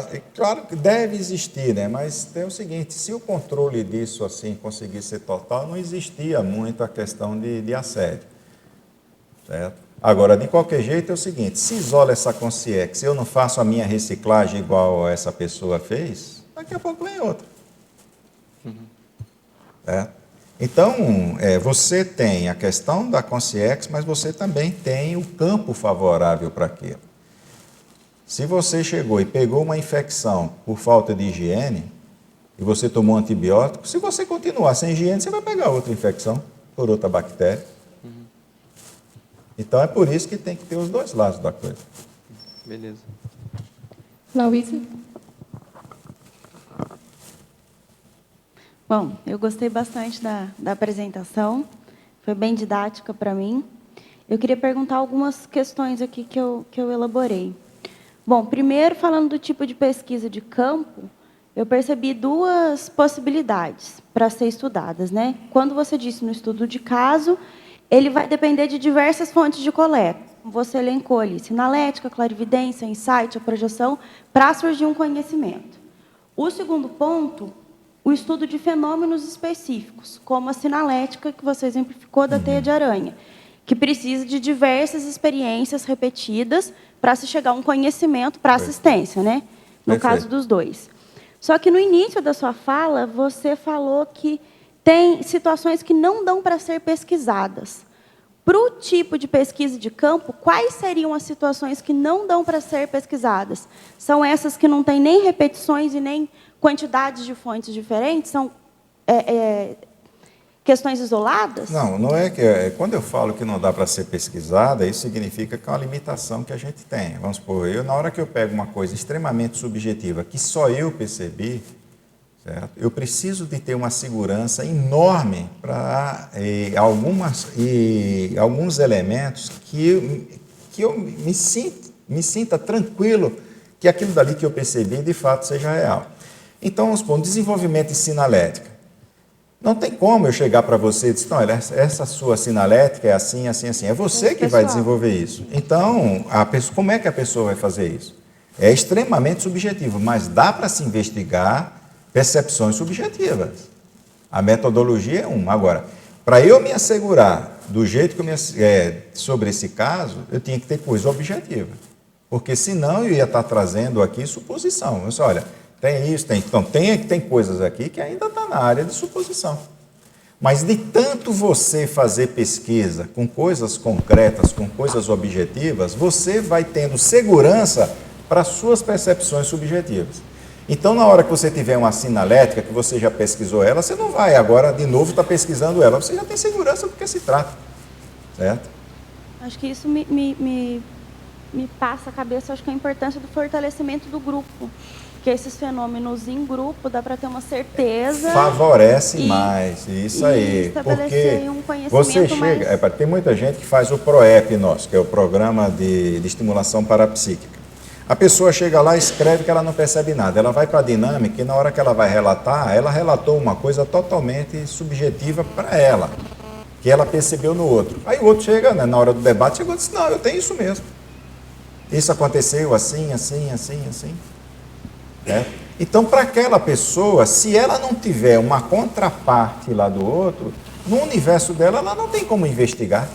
sentido? Claro que deve existir, né? Mas tem o seguinte, se o controle disso assim conseguir ser total, não existia muito a questão de assédio. Certo? Agora, de qualquer jeito, é o seguinte, se isola essa consciex, se eu não faço a minha reciclagem igual essa pessoa fez, daqui a pouco vem outra. Uhum. Certo? Então, você tem a questão da consciex, mas você também tem o campo favorável para aquilo. Se você chegou e pegou uma infecção por falta de higiene, e você tomou antibiótico, se você continuar sem higiene, você vai pegar outra infecção por outra bactéria. Uhum. Então, é por isso que tem que ter os dois lados da coisa. Beleza. Lauísa? Bom, eu gostei bastante da apresentação, foi bem didática para mim. Eu queria perguntar algumas questões aqui que eu elaborei. Bom, primeiro, falando do tipo de pesquisa de campo, eu percebi duas possibilidades para ser estudadas, né? Quando você disse no estudo de caso, ele vai depender de diversas fontes de coleta. Você elencou ali sinalética, clarividência, insight, a projeção, para surgir um conhecimento. O segundo ponto, o estudo de fenômenos específicos, como a sinalética, que você exemplificou da teia de aranha, que precisa de diversas experiências repetidas para se chegar a um conhecimento para assistência, né? No caso dos dois. Só que no início da sua fala, você falou que tem situações que não dão para ser pesquisadas. Para o tipo de pesquisa de campo, quais seriam as situações que não dão para ser pesquisadas? São essas que não têm nem repetições e nem quantidades de fontes diferentes? São questões isoladas? Não, não é que... Quando eu falo que não dá para ser pesquisada, isso significa que é uma limitação que a gente tem. Vamos supor, na hora que eu pego uma coisa extremamente subjetiva, que só eu percebi, certo? Eu preciso de ter uma segurança enorme para alguns elementos que eu me sinta tranquilo que aquilo dali que eu percebi, de fato, seja real. Então, vamos supor, um desenvolvimento de sinalética. Não tem como eu chegar para você e dizer, não, essa sua sinalética é assim, assim, assim. É você que vai desenvolver isso. Então, como é que a pessoa vai fazer isso? É extremamente subjetivo, mas dá para se investigar percepções subjetivas. A metodologia é uma. Agora, para eu me assegurar do jeito que sobre esse caso, eu tinha que ter coisa objetiva. Porque senão eu ia estar trazendo aqui suposição. Eu disse, olha, tem isso, tem. Então, tem coisas aqui que ainda está na área de suposição. Mas de tanto você fazer pesquisa com coisas concretas, com coisas objetivas, você vai tendo segurança para suas percepções subjetivas. Então, na hora que você tiver uma sinalética, que você já pesquisou ela, você não vai agora de novo estar pesquisando ela. Você já tem segurança do que se trata. Certo? Acho que isso me passa a cabeça, acho que a importância do fortalecimento do grupo. Que esses fenômenos em grupo dá para ter uma certeza. Favorece mais, isso aí. Porque um conhecimento você chega. Tem muita gente que faz o PROEP nosso, que é o Programa de Estimulação Parapsíquica. A pessoa chega lá e escreve que ela não percebe nada. Ela vai para a dinâmica e na hora que ela vai relatar, ela relatou uma coisa totalmente subjetiva para ela, que ela percebeu no outro. Aí o outro chega, né, na hora do debate, chegou e disse, não, eu tenho isso mesmo. Isso aconteceu assim, assim, assim, assim. Então, para aquela pessoa, se ela não tiver uma contraparte lá do outro, no universo dela, ela não tem como investigar.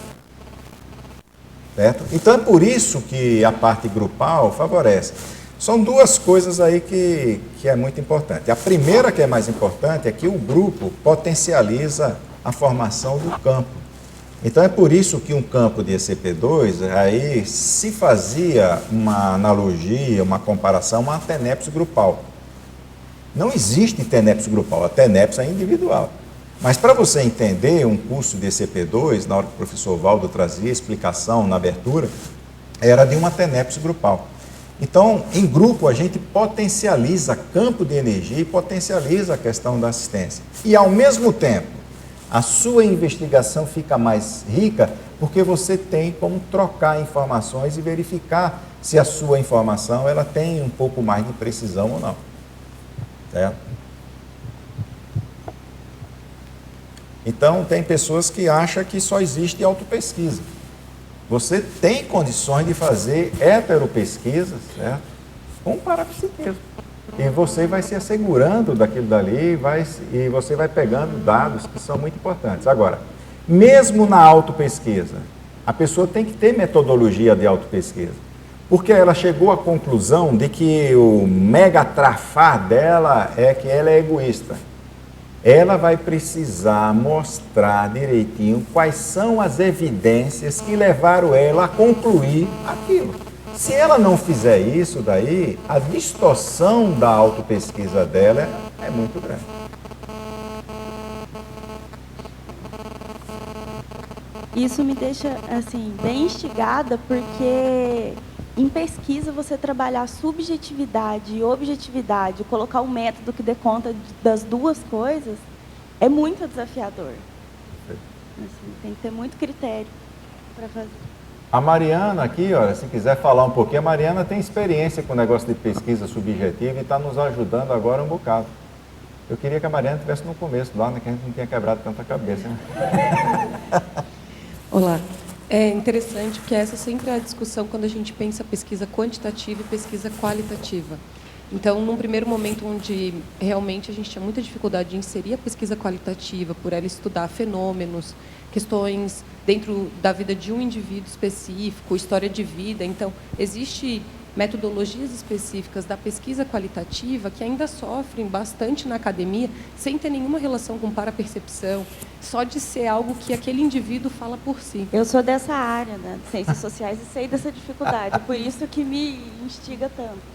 Certo? Então, é por isso que a parte grupal favorece. São duas coisas aí que é muito importante. A primeira, que é mais importante, é que o grupo potencializa a formação do campo. Então, é por isso que um campo de ECP2, aí se fazia uma analogia, uma comparação, uma TENEPS grupal. Não existe TENEPS grupal, a TENEPS é individual. Mas para você entender um curso de ECP2, na hora que o professor Valdo trazia explicação na abertura, era de uma TENEPS grupal. Então, em grupo, a gente potencializa campo de energia e potencializa a questão da assistência. E, ao mesmo tempo, a sua investigação fica mais rica porque você tem como trocar informações e verificar se a sua informação ela tem um pouco mais de precisão ou não. Certo? Então, tem pessoas que acham que só existe autopesquisa. Você tem condições de fazer heteropesquisas, certo? Com parapsiquismo. E você vai se assegurando daquilo dali e você vai pegando dados que são muito importantes. Agora, mesmo na autopesquisa, a pessoa tem que ter metodologia de autopesquisa. Porque ela chegou à conclusão de que o mega trafar dela é que ela é egoísta. Ela vai precisar mostrar direitinho quais são as evidências que levaram ela a concluir aquilo. Se ela não fizer isso daí, a distorção da autopesquisa dela é muito grande. Isso me deixa assim bem instigada, porque em pesquisa você trabalhar subjetividade e objetividade, colocar um método que dê conta das duas coisas, é muito desafiador. Assim, tem que ter muito critério para fazer. A Mariana aqui, olha, se quiser falar um pouquinho, a Mariana tem experiência com o negócio de pesquisa subjetiva e está nos ajudando agora um bocado. Eu queria que a Mariana estivesse no começo lá, né, que a gente não tinha quebrado tanta cabeça. Né? Olá. É interessante porque essa sempre é a discussão quando a gente pensa pesquisa quantitativa e pesquisa qualitativa. Então, num primeiro momento onde realmente a gente tinha muita dificuldade de inserir a pesquisa qualitativa, por ela estudar fenômenos, questões dentro da vida de um indivíduo específico, história de vida. Então, existe metodologias específicas da pesquisa qualitativa que ainda sofrem bastante na academia, sem ter nenhuma relação com parapercepção, só de ser algo que aquele indivíduo fala por si. Eu sou dessa área, né, de ciências sociais, e sei dessa dificuldade, por isso que me instiga tanto.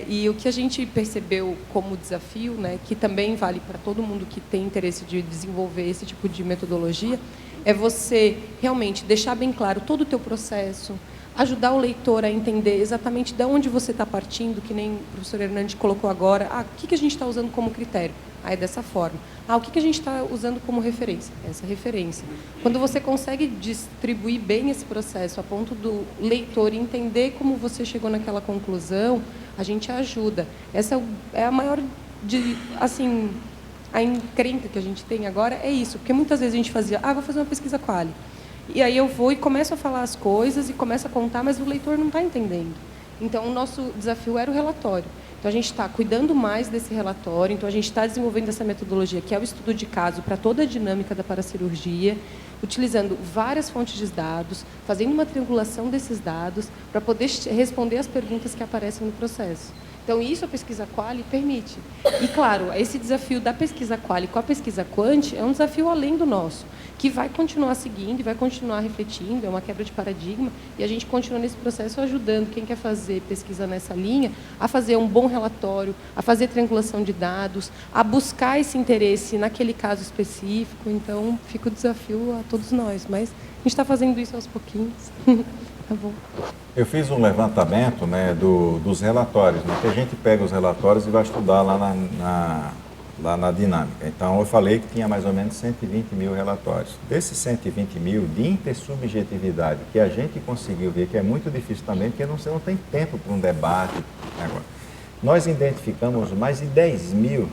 E o que a gente percebeu como desafio, né, que também vale para todo mundo que tem interesse de desenvolver esse tipo de metodologia, é você realmente deixar bem claro todo o teu processo, ajudar o leitor a entender exatamente de onde você está partindo, que nem o professor Hernandes colocou agora. O que a gente está usando como critério? É dessa forma. O que a gente está usando como referência? Essa referência. Quando você consegue distribuir bem esse processo a ponto do leitor entender como você chegou naquela conclusão, a gente ajuda. Essa é a maior, assim, a encrenca que a gente tem agora é isso, porque muitas vezes a gente fazia, vou fazer uma pesquisa quali. E aí eu vou e começo a falar as coisas e começo a contar, mas o leitor não está entendendo. Então, o nosso desafio era o relatório. Então, a gente está cuidando mais desse relatório, então a gente está desenvolvendo essa metodologia, que é o estudo de caso para toda a dinâmica da paracirurgia, utilizando várias fontes de dados, fazendo uma triangulação desses dados, para poder responder as perguntas que aparecem no processo. Então, isso a pesquisa quali permite. E, claro, esse desafio da pesquisa quali com a pesquisa quant é um desafio além do nosso, que vai continuar seguindo e vai continuar refletindo, é uma quebra de paradigma, e a gente continua nesse processo ajudando quem quer fazer pesquisa nessa linha a fazer um bom relatório, a fazer triangulação de dados, a buscar esse interesse naquele caso específico. Então, fica o desafio a todos nós, mas a gente está fazendo isso aos pouquinhos. Tá bom. Eu fiz um levantamento, né, dos relatórios, né, que a gente pega os relatórios e vai estudar lá na dinâmica. Então, eu falei que tinha mais ou menos 120 mil relatórios. Desses 120 mil de intersubjetividade, que a gente conseguiu ver, que é muito difícil também, porque você não tem tempo para um debate. Agora, nós identificamos mais de 10 mil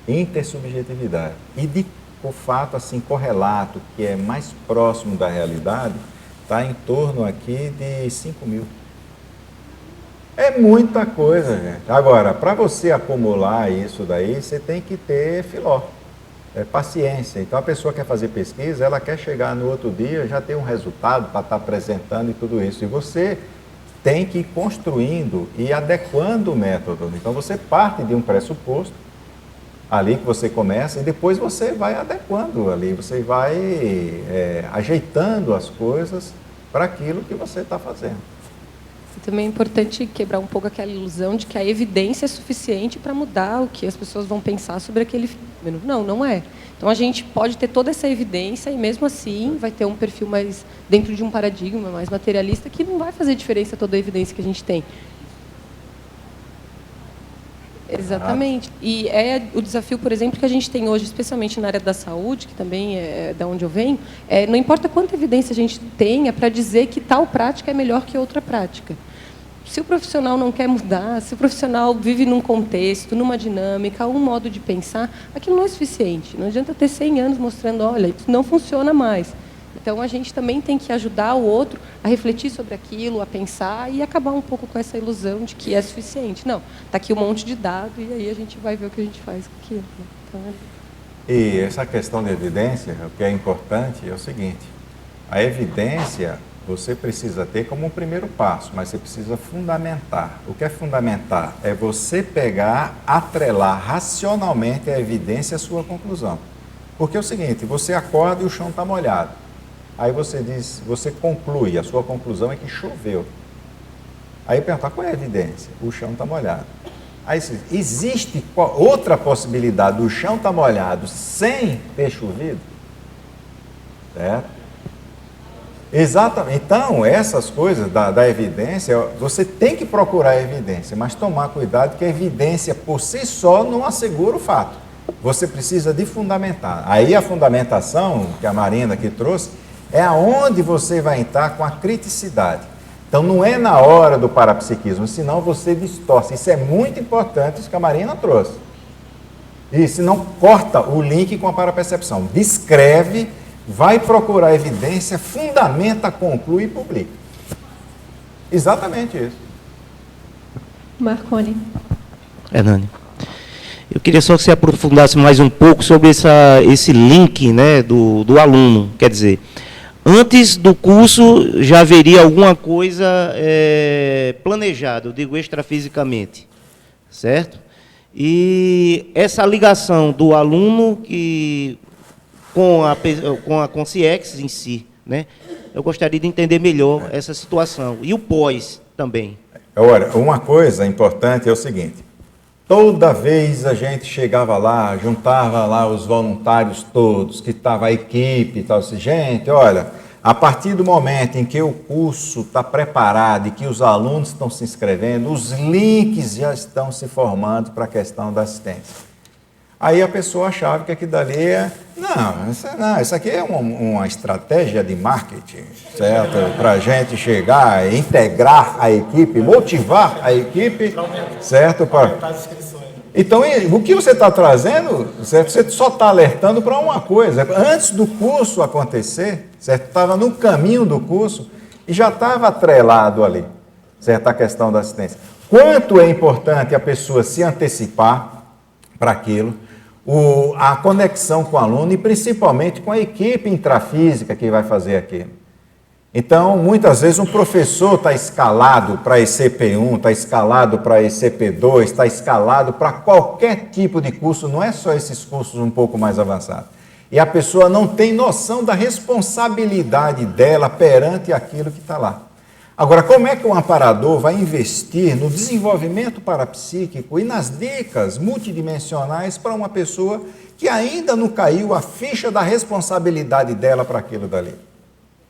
intersubjetividade. E o fato assim, correlato, que é mais próximo da realidade, está em torno aqui de 5 mil. É muita coisa, gente. Agora, para você acumular isso daí, você tem que ter filó, paciência. Então, a pessoa quer fazer pesquisa, ela quer chegar no outro dia, já ter um resultado para estar apresentando e tudo isso. E você tem que ir construindo e adequando o método. Então, você parte de um pressuposto, ali que você começa, e depois você vai adequando ali, você vai ajeitando as coisas para aquilo que você está fazendo. E também é importante quebrar um pouco aquela ilusão de que a evidência é suficiente para mudar o que as pessoas vão pensar sobre aquele fenômeno. Não, não é. Então, a gente pode ter toda essa evidência e, mesmo assim, vai ter um perfil mais dentro de um paradigma mais materialista que não vai fazer diferença toda a evidência que a gente tem. Exatamente. E é o desafio, por exemplo, que a gente tem hoje, especialmente na área da saúde, que também é da onde eu venho, não importa quanta evidência a gente tenha para dizer que tal prática é melhor que outra prática. Se o profissional não quer mudar, se o profissional vive num contexto, numa dinâmica, um modo de pensar, aquilo não é suficiente. Não adianta ter 100 anos mostrando, olha, isso não funciona mais. Então, a gente também tem que ajudar o outro a refletir sobre aquilo, a pensar e acabar um pouco com essa ilusão de que é suficiente. Não, está aqui um monte de dado e aí a gente vai ver o que a gente faz com aquilo. Então, E essa questão de evidência, o que é importante é o seguinte, a evidência você precisa ter como um primeiro passo, mas você precisa fundamentar. O que é fundamentar? É você pegar, atrelar racionalmente a evidência à sua conclusão. Porque é o seguinte, você acorda e o chão está molhado. Aí você diz, você conclui, a sua conclusão é que choveu. Aí pergunta, qual é a evidência? O chão está molhado. Aí existe outra possibilidade do chão estar molhado sem ter chovido? Certo? Exatamente. Então, essas coisas da evidência, você tem que procurar a evidência, mas tomar cuidado que a evidência por si só não assegura o fato. Você precisa de fundamentar. Aí a fundamentação que a Marina aqui trouxe É aonde você vai entrar com a criticidade. Então, não é na hora do parapsiquismo, senão você distorce. Isso é muito importante, isso que a Marina trouxe. E senão corta o link com a parapercepção. Descreve, vai procurar evidência, fundamenta, conclui e publica. Exatamente isso. Marconi. Hernani, eu queria só que você aprofundasse mais um pouco sobre esse link, né, do aluno. Quer dizer, antes do curso já haveria alguma coisa planejada, eu digo extrafisicamente, certo? E essa ligação do aluno com a Consciex em si, né? Eu gostaria de entender melhor essa situação. E o pós também. Olha, uma coisa importante é o seguinte, toda vez a gente chegava lá, juntava lá os voluntários todos, que estava a equipe e tal, assim, gente, olha, a partir do momento em que o curso está preparado e que os alunos estão se inscrevendo, os links já estão se formando para a questão da assistência. Aí a pessoa achava que aquilo dali é... Não, isso aqui é uma estratégia de marketing, certo? Para a gente chegar, integrar a equipe, motivar a equipe, certo? Então, o que você está trazendo, certo? Você só está alertando para uma coisa. Antes do curso acontecer, certo? Estava no caminho do curso e já estava atrelado ali, certo? A questão da assistência. Quanto é importante a pessoa se antecipar para aquilo, a conexão com o aluno e principalmente com a equipe intrafísica que vai fazer aquilo. Então, muitas vezes um professor está escalado para ECP1, está escalado para ECP2, está escalado para qualquer tipo de curso, não é só esses cursos um pouco mais avançados. E a pessoa não tem noção da responsabilidade dela perante aquilo que está lá. Agora, como é que um amparador vai investir no desenvolvimento parapsíquico e nas dicas multidimensionais para uma pessoa que ainda não caiu a ficha da responsabilidade dela para aquilo dali?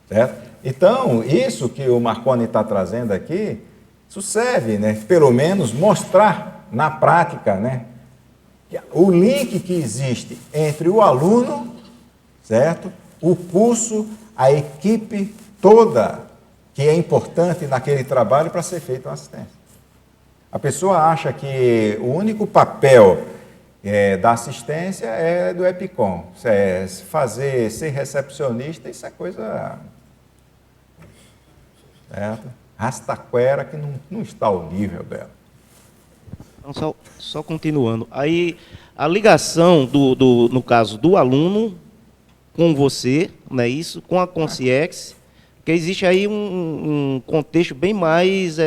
Certo? Então, isso que o Marconi está trazendo aqui, isso serve, né, pelo menos, mostrar na prática, né, o link que existe entre o aluno, certo? O curso, a equipe toda, que é importante naquele trabalho para ser feita uma assistência. A pessoa acha que o único papel da assistência é do EPICOM. Ser recepcionista, isso é coisa... certo? Rastaquera que não está ao nível dela. Então, só continuando. Aí, a ligação, no caso, do aluno com você, não é isso? Com a Consciex, porque existe aí um contexto bem mais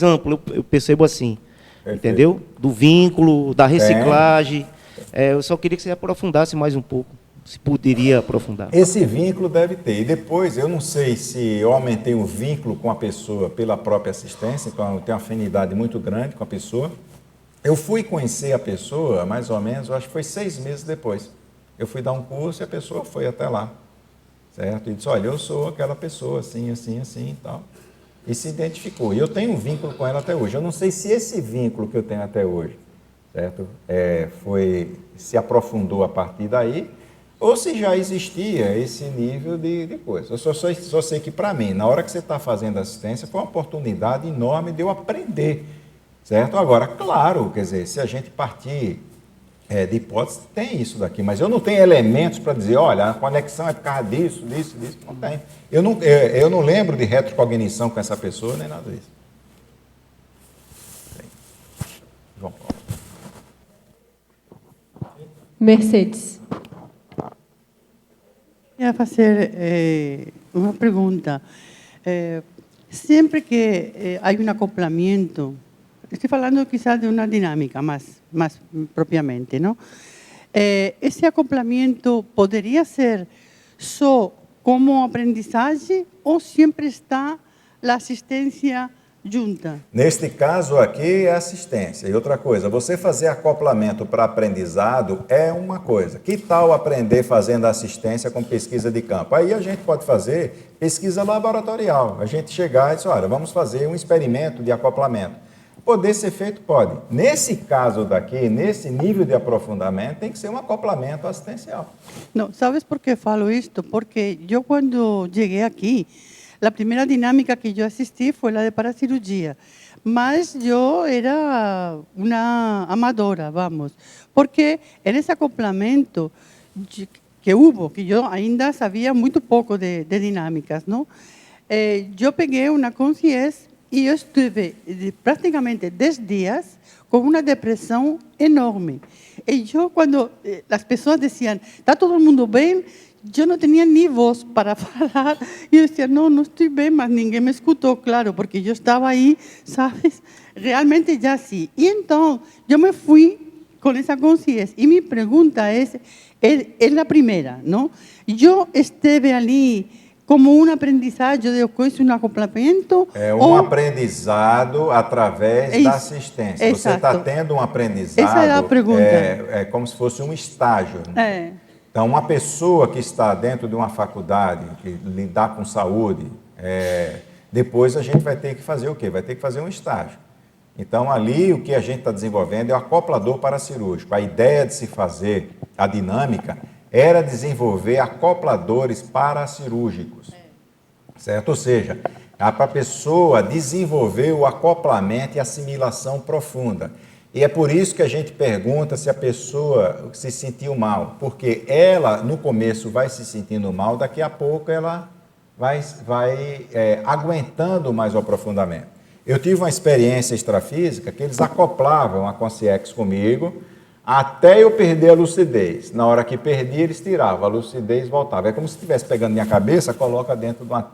amplo, eu percebo assim, perfeito. Entendeu? Do vínculo, da reciclagem. Eu só queria que você aprofundasse mais um pouco, se poderia aprofundar. Esse vínculo deve ter. E depois, eu não sei se eu aumentei o vínculo com a pessoa pela própria assistência, então eu tenho uma afinidade muito grande com a pessoa. Eu fui conhecer a pessoa, mais ou menos, eu acho que foi 6 meses depois. Eu fui dar um curso e a pessoa foi até lá. Certo? E disse, olha, eu sou aquela pessoa, assim, assim, assim e tal. E se identificou. E eu tenho um vínculo com ela até hoje. Eu não sei se esse vínculo que eu tenho até hoje, certo? Se aprofundou a partir daí, ou se já existia esse nível de coisa. Eu só sei que, para mim, na hora que você está fazendo assistência, foi uma oportunidade enorme de eu aprender. Certo? Agora, claro, quer dizer, se a gente partir... de hipótese, tem isso daqui, mas eu não tenho elementos para dizer, olha, a conexão é por causa disso, não tem. Eu não lembro de retrocognição com essa pessoa, nem nada disso. João Paulo. Mercedes. Queria fazer uma pergunta. Sempre que há um acoplamento, estou falando quizás de uma dinâmica mais propiamente, ¿no? Ese acoplamiento podría ser só como aprendizagem ou sempre está a assistência junta? Neste caso aqui é assistência. E outra coisa, você fazer acoplamento para aprendizado é uma coisa. Que tal aprender fazendo assistência com pesquisa de campo? Aí a gente pode fazer pesquisa laboratorial. A gente chegar e dizer, olha, vamos fazer um experimento de acoplamento. poder ser feito, pode. Nesse caso daqui, nesse nível de aprofundamento, tem que ser um acoplamento assistencial. Não, ¿sabes por qué falo esto? Porque yo cuando llegué aquí, la primera dinámica que yo asistí fue la de paracirugía, mas yo era una amadora, vamos, porque en ese acoplamento que hubo, que yo ainda sabía muy poco de dinámicas, ¿no? Yo pegué una concierge y yo estuve prácticamente 10 días con una depresión enorme. Y yo cuando las personas decían, ¿está todo el mundo bien? Yo no tenía ni voz para falar. Y yo decía, no estoy bien, mas ninguém me escuchó, claro, porque yo estaba ahí, ¿sabes? Realmente ya sí. Y entonces yo me fui con esa conciencia. Y mi pregunta es la primera, ¿no? Yo estuve ali como um aprendizagem de coisa, um acoplamento? É um aprendizado através da assistência. Exato. Você está tendo um aprendizado. Essa é a pergunta. É como se fosse um estágio. É. Então, uma pessoa que está dentro de uma faculdade, que lidar com saúde, depois a gente vai ter que fazer o quê? Vai ter que fazer um estágio. Então, ali o que a gente está desenvolvendo é o acoplador paracirúrgico. A ideia de se fazer a dinâmica era desenvolver acopladores paracirúrgicos, certo? Ou seja, para a pessoa desenvolver o acoplamento e assimilação profunda. E é por isso que a gente pergunta se a pessoa se sentiu mal, porque ela, no começo, vai se sentindo mal, daqui a pouco ela vai aguentando mais o aprofundamento. Eu tive uma experiência extrafísica que eles acoplavam a Concierge comigo, até eu perder a lucidez. Na hora que perdi, eles tiravam, a lucidez voltava. É como se estivesse pegando minha cabeça, coloca dentro de uma...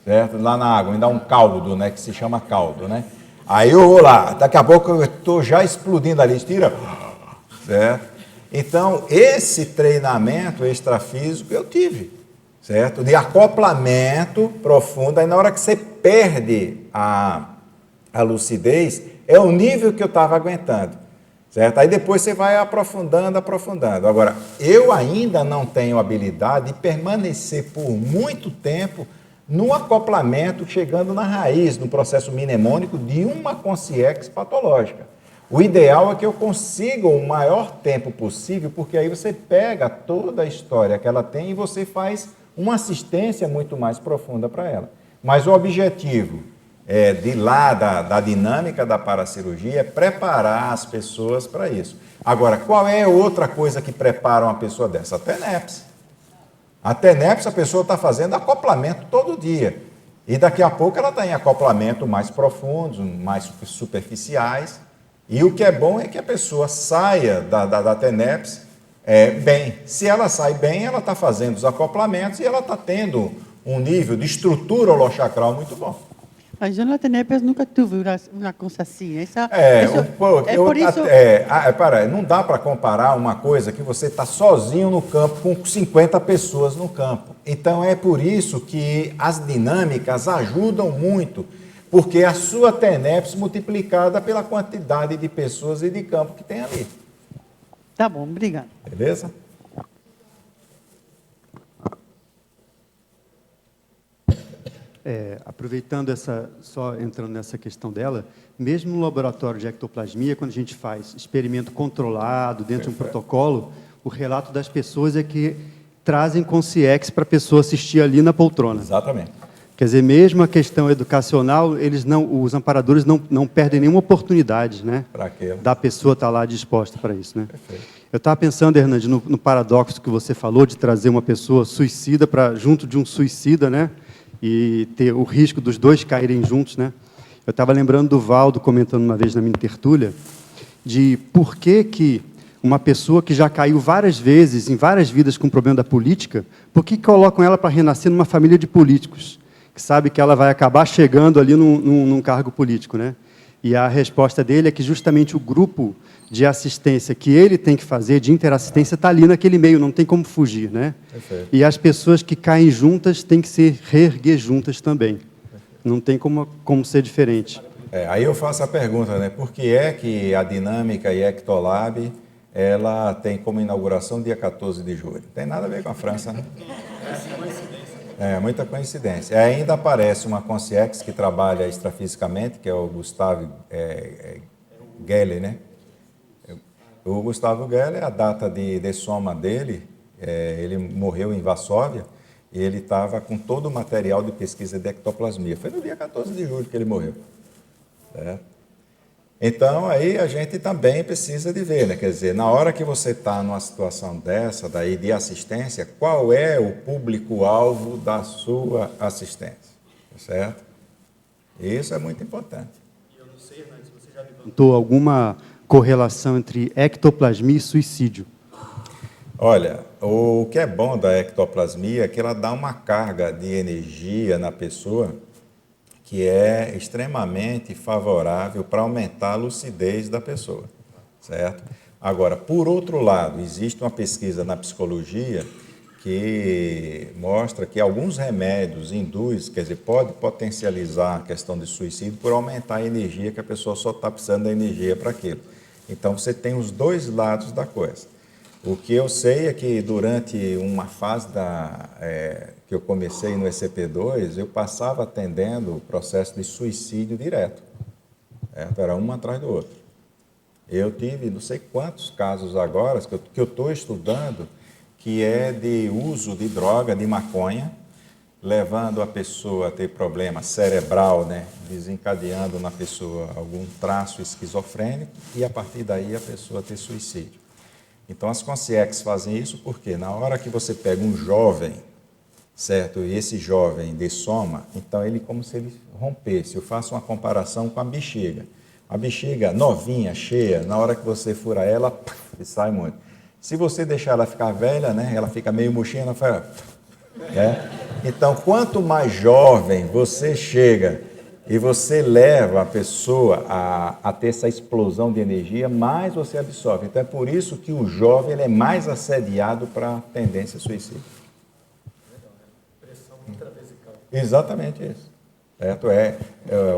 certo? Lá na água, me dá um caldo, né? Que se chama caldo, né? Aí eu vou lá, daqui a pouco eu estou já explodindo ali, tira, certo? Então, esse treinamento extrafísico eu tive, certo? De acoplamento profundo. Aí na hora que você perde a lucidez, é o nível que eu estava aguentando. Certo? Aí depois você vai aprofundando. Agora, eu ainda não tenho habilidade de permanecer por muito tempo no acoplamento, chegando na raiz, no processo mnemônico de uma consciência patológica. O ideal é que eu consiga o maior tempo possível, porque aí você pega toda a história que ela tem e você faz uma assistência muito mais profunda para ela. Mas o objetivo de lá da dinâmica da paracirurgia é preparar as pessoas para isso. Agora, qual é outra coisa que prepara uma pessoa dessa? A TENEPS. A TENEPS, a pessoa está fazendo acoplamento todo dia. E daqui a pouco ela está em acoplamento mais profundos, mais superficiais. E o que é bom é que a pessoa saia da TENEPS bem. Se ela sai bem, ela está fazendo os acoplamentos e ela está tendo um nível de estrutura holochacral muito bom. Mas eu na TENEPS nunca tive uma coisa assim. Não dá para comparar uma coisa que você está sozinho no campo com 50 pessoas no campo. Então é por isso que as dinâmicas ajudam muito, porque é a sua TENEPS multiplicada pela quantidade de pessoas e de campo que tem ali. Tá bom, obrigado. Beleza? Aproveitando só entrando nessa questão dela, mesmo no laboratório de ectoplasmia, quando a gente faz experimento controlado, dentro de um protocolo, o relato das pessoas é que trazem Concierge para a pessoa assistir ali na poltrona. Exatamente. Quer dizer, mesmo a questão educacional, os amparadores não perdem nenhuma oportunidade, né? Da pessoa estar lá disposta para isso, né? Perfeito. Eu estava pensando, Hernandes, no paradoxo que você falou de trazer uma pessoa suicida junto de um suicida, né? E ter o risco dos dois caírem juntos, né? Eu estava lembrando do Valdo comentando uma vez na minha tertúlia de por que uma pessoa que já caiu várias vezes, em várias vidas com o problema da política, por que colocam ela para renascer numa família de políticos, que sabe que ela vai acabar chegando ali num cargo político, né? E a resposta dele é que justamente o grupo de assistência que ele tem que fazer, de interassistência, está ali naquele meio, não tem como fugir, né? Perfeito. E as pessoas que caem juntas têm que se reerguer juntas também. Não tem como ser diferente. Aí eu faço a pergunta, né? Por que é que a Dinâmica e Ectolab, ela tem como inauguração dia 14 de julho? Não tem nada a ver com a França, né? muita coincidência. Ainda aparece uma consciex que trabalha extrafisicamente, que é o Gustavo Geller, né? O Gustavo Geller, a data de soma dele, ele morreu em Varsóvia, e ele estava com todo o material de pesquisa de ectoplasmia. Foi no dia 14 de julho que ele morreu. Certo? Então, aí a gente também precisa de ver, né? Quer dizer, na hora que você está numa situação dessa, daí de assistência, qual é o público-alvo da sua assistência? Certo? Isso é muito importante. Eu não sei, Hernani, se você já levantou alguma correlação entre ectoplasmia e suicídio. Olha, o que é bom da ectoplasmia é que ela dá uma carga de energia na pessoa que é extremamente favorável para aumentar a lucidez da pessoa, certo? Agora, por outro lado, existe uma pesquisa na psicologia que mostra que alguns remédios induzem, quer dizer, pode potencializar a questão de suicídio por aumentar a energia, que a pessoa só está precisando da energia para aquilo. Então, você tem os dois lados da coisa. O que eu sei é que durante uma fase que eu comecei no ECP2, eu passava atendendo o processo de suicídio direto. Era um atrás do outro. Eu tive não sei quantos casos agora que eu estou estudando, que é de uso de droga, de maconha, levando a pessoa a ter problema cerebral, né, desencadeando na pessoa algum traço esquizofrênico, e a partir daí a pessoa ter suicídio. Então, as consciex fazem isso porque, na hora que você pega um jovem, certo, e esse jovem dessoma, então ele como se ele rompesse. Eu faço uma comparação com a bexiga. A bexiga novinha, cheia, na hora que você fura ela, sai muito. Se você deixar ela ficar velha, né, ela fica meio murchinha, ela faz... Então, quanto mais jovem você chega e você leva a pessoa a ter essa explosão de energia, mais você absorve. Então, é por isso que o jovem ele é mais assediado para a tendência suicida. Pressão intravesical. Exatamente isso. Certo?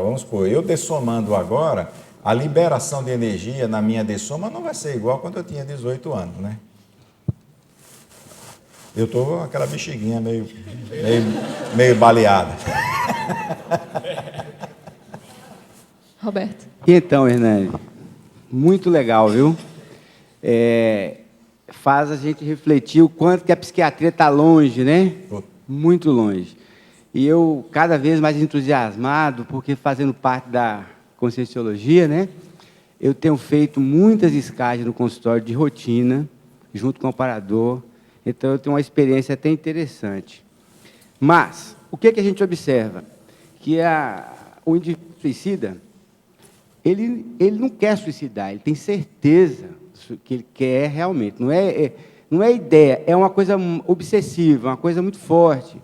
Vamos supor, eu dessomando agora, a liberação de energia na minha dessoma não vai ser igual quando eu tinha 18 anos, né? Eu estou com aquela bexiguinha meio baleada. Roberto. Então, Hernani, muito legal, viu? Faz a gente refletir o quanto que a psiquiatria está longe, né? Muito longe. E eu, cada vez mais entusiasmado, porque fazendo parte da Conscienciologia, né? Eu tenho feito muitas escalas no consultório de rotina, junto com o amparador. Então, eu tenho uma experiência até interessante. Mas, o que a gente observa? Que o indivíduo suicida, ele não quer suicidar, ele tem certeza que ele quer realmente. Não é ideia, é uma coisa obsessiva, uma coisa muito forte.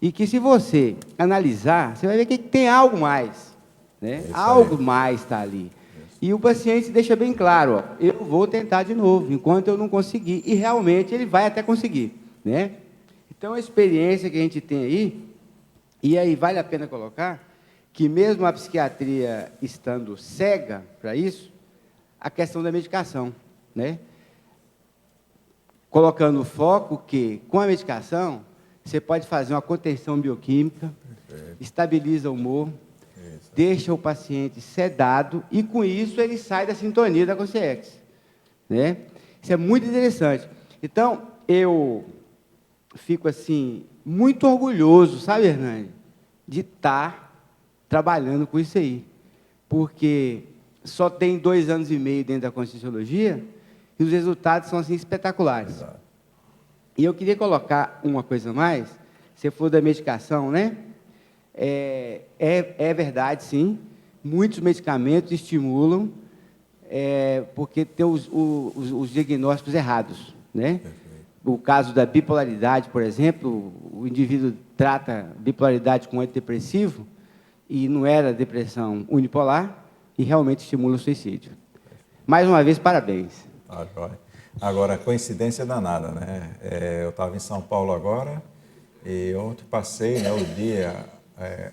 E que, se você analisar, você vai ver que tem algo mais. Né? Algo mais está ali. E o paciente deixa bem claro, ó, eu vou tentar de novo, enquanto eu não conseguir. E realmente ele vai até conseguir. Né? Então, a experiência que a gente tem aí, e aí vale a pena colocar, que mesmo a psiquiatria estando cega para isso, a questão da medicação. Né? Colocando o foco que, com a medicação, você pode fazer uma contenção bioquímica, estabiliza o humor, deixa o paciente sedado e, com isso, ele sai da sintonia da consciência. Né? Isso é muito interessante. Então, eu fico, assim, muito orgulhoso, sabe, Hernani, de estar trabalhando com isso aí. Porque só tem 2 anos e meio dentro da Conscienciologia e os resultados são, assim, espetaculares. E eu queria colocar uma coisa a mais, você falou da medicação, né? É verdade, sim. Muitos medicamentos estimulam, porque tem os diagnósticos errados. Né? O caso da bipolaridade, por exemplo, o indivíduo trata bipolaridade com antidepressivo e não era depressão unipolar e realmente estimula o suicídio. Mais uma vez, parabéns. Agora, coincidência danada, né? Eu estava em São Paulo agora e ontem passei, né, o dia...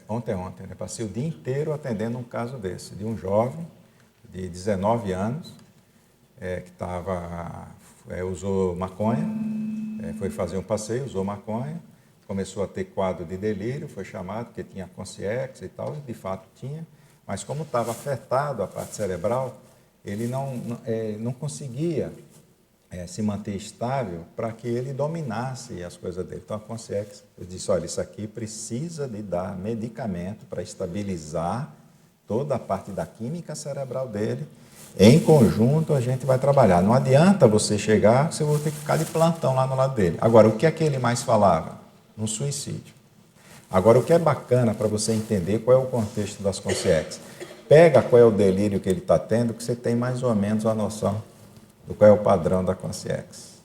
ontem, né? Passei o dia inteiro atendendo um caso desse, de um jovem de 19 anos, que usou maconha, foi fazer um passeio, usou maconha, começou a ter quadro de delírio, foi chamado, porque tinha consciência e tal, e de fato tinha, mas como estava afetado a parte cerebral, ele não conseguia se manter estável para que ele dominasse as coisas dele. Então a consciência, eu disse, olha, isso aqui precisa de dar medicamento para estabilizar toda a parte da química cerebral dele. Em conjunto a gente vai trabalhar. Não adianta você chegar, você vai ter que ficar de plantão lá no lado dele. Agora, o que é que ele mais falava? No suicídio. Agora, o que é bacana para você entender qual é o contexto das consciências? Pega qual é o delírio que ele está tendo, que você tem mais ou menos a noção do qual é o padrão da consciência.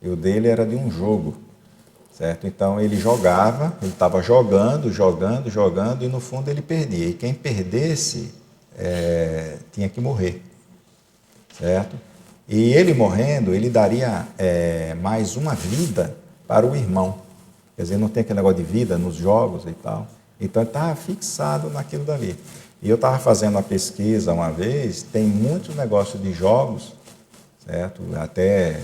E o dele era de um jogo, certo? Então, ele jogava, ele estava jogando, e no fundo ele perdia. E quem perdesse tinha que morrer, certo? E ele morrendo, ele daria mais uma vida para o irmão. Quer dizer, não tem aquele negócio de vida nos jogos e tal. Então, ele estava fixado naquilo dali. E eu estava fazendo uma pesquisa uma vez, tem muitos negócios de jogos, certo? Até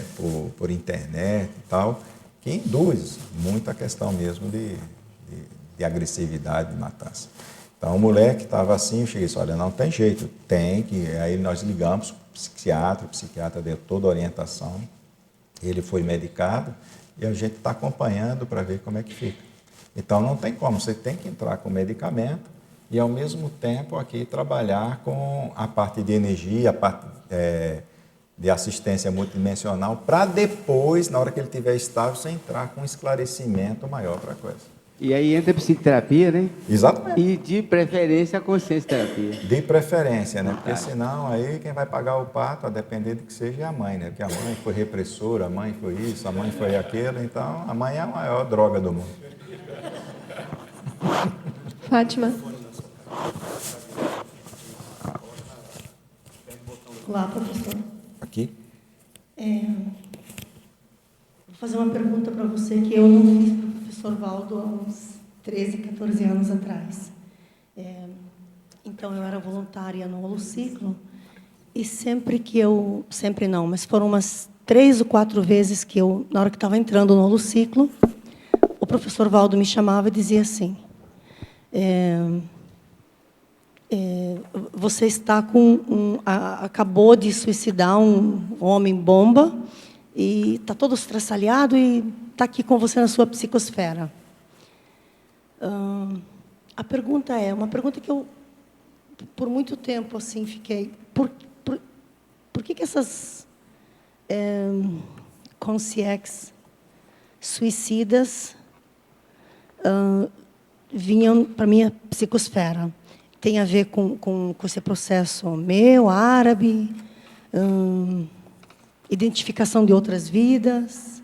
por internet e tal, que induz muito a questão mesmo de agressividade, de matança. Então, o moleque estava assim, eu cheguei e disse, olha, não tem jeito, tem que... Aí nós ligamos para o psiquiatra deu toda a orientação, ele foi medicado e a gente está acompanhando para ver como é que fica. Então, não tem como, você tem que entrar com medicamento e, ao mesmo tempo, aqui trabalhar com a parte de energia, a parte de assistência multidimensional, para depois, na hora que ele estiver estável, você entrar com um esclarecimento maior para a coisa. E aí entra a psicoterapia, né? Exatamente. E de preferência a consciência-terapia. De preferência, né? Porque senão aí quem vai pagar o pato, a depender do que seja, é a mãe, né? Porque a mãe foi repressora, a mãe foi isso, a mãe foi aquilo, então a mãe é a maior droga do mundo. Fátima. Olá, professor. Aqui. Vou fazer uma pergunta para você que eu não fiz para o professor Valdo há uns 13, 14 anos atrás. Então, eu era voluntária no Holociclo e sempre não, mas foram umas 3 ou 4 vezes que eu, na hora que estava entrando no Holociclo, o professor Valdo me chamava e dizia assim, você está com acabou de suicidar um homem-bomba e está todo estraçalhado e está aqui com você na sua psicosfera. A pergunta é uma pergunta que eu, por muito tempo, assim, fiquei... Por que essas consciências suicidas vinham para a minha psicosfera? Tem a ver com esse processo meu, árabe, identificação de outras vidas?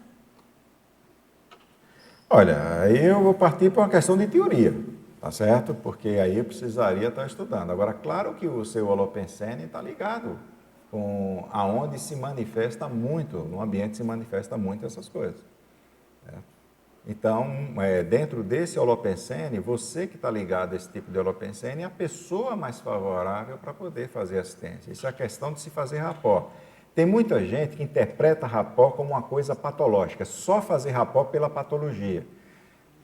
Olha, aí eu vou partir para uma questão de teoria, tá certo? Porque aí eu precisaria estar estudando. Agora, claro que o seu holopensene está ligado com aonde se manifesta muito, no ambiente se manifesta muito essas coisas. Certo? Então, dentro desse holopensene, você que está ligado a esse tipo de holopensene é a pessoa mais favorável para poder fazer assistência. Isso é a questão de se fazer rapport. Tem muita gente que interpreta rapport como uma coisa patológica, só fazer rapport pela patologia.